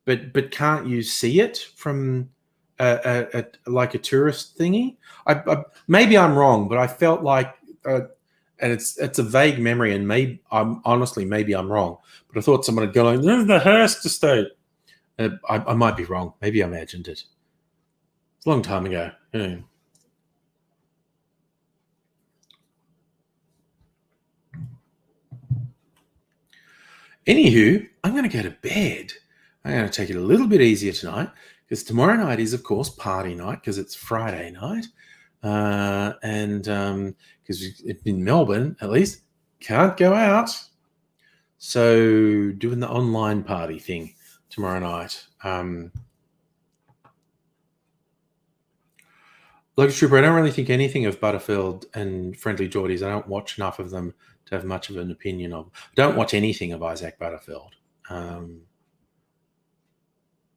but can't you see it from like a tourist thingy? Maybe I'm wrong, but I felt like, and it's a vague memory, and maybe I'm wrong, but I thought someone had gone like, "This is the Hearst estate." I might be wrong. Maybe I imagined it. It's a long time ago. Yeah. Anywho, I'm going to go to bed. I'm going to take it a little bit easier tonight because tomorrow night is, of course, party night because it's Friday night. And because in Melbourne, at least, can't go out. So doing the online party thing tomorrow night. Lotus Trooper, I don't really think anything of Butterfield and Friendly Geordies. I don't watch enough of them to have much of an opinion of. I don't watch anything of Isaac Butterfield.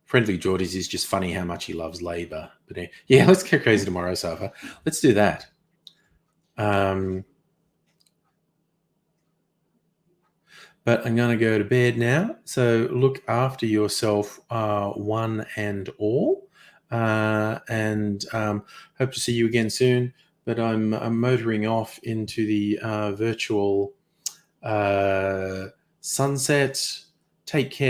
Friendly Geordies is just funny how much he loves Labour. But yeah, let's go crazy tomorrow, Safa. Let's do that. But I'm going to go to bed now. So look after yourself, one and all. And hope to see you again soon. But I'm motoring off into the virtual sunset. Take care.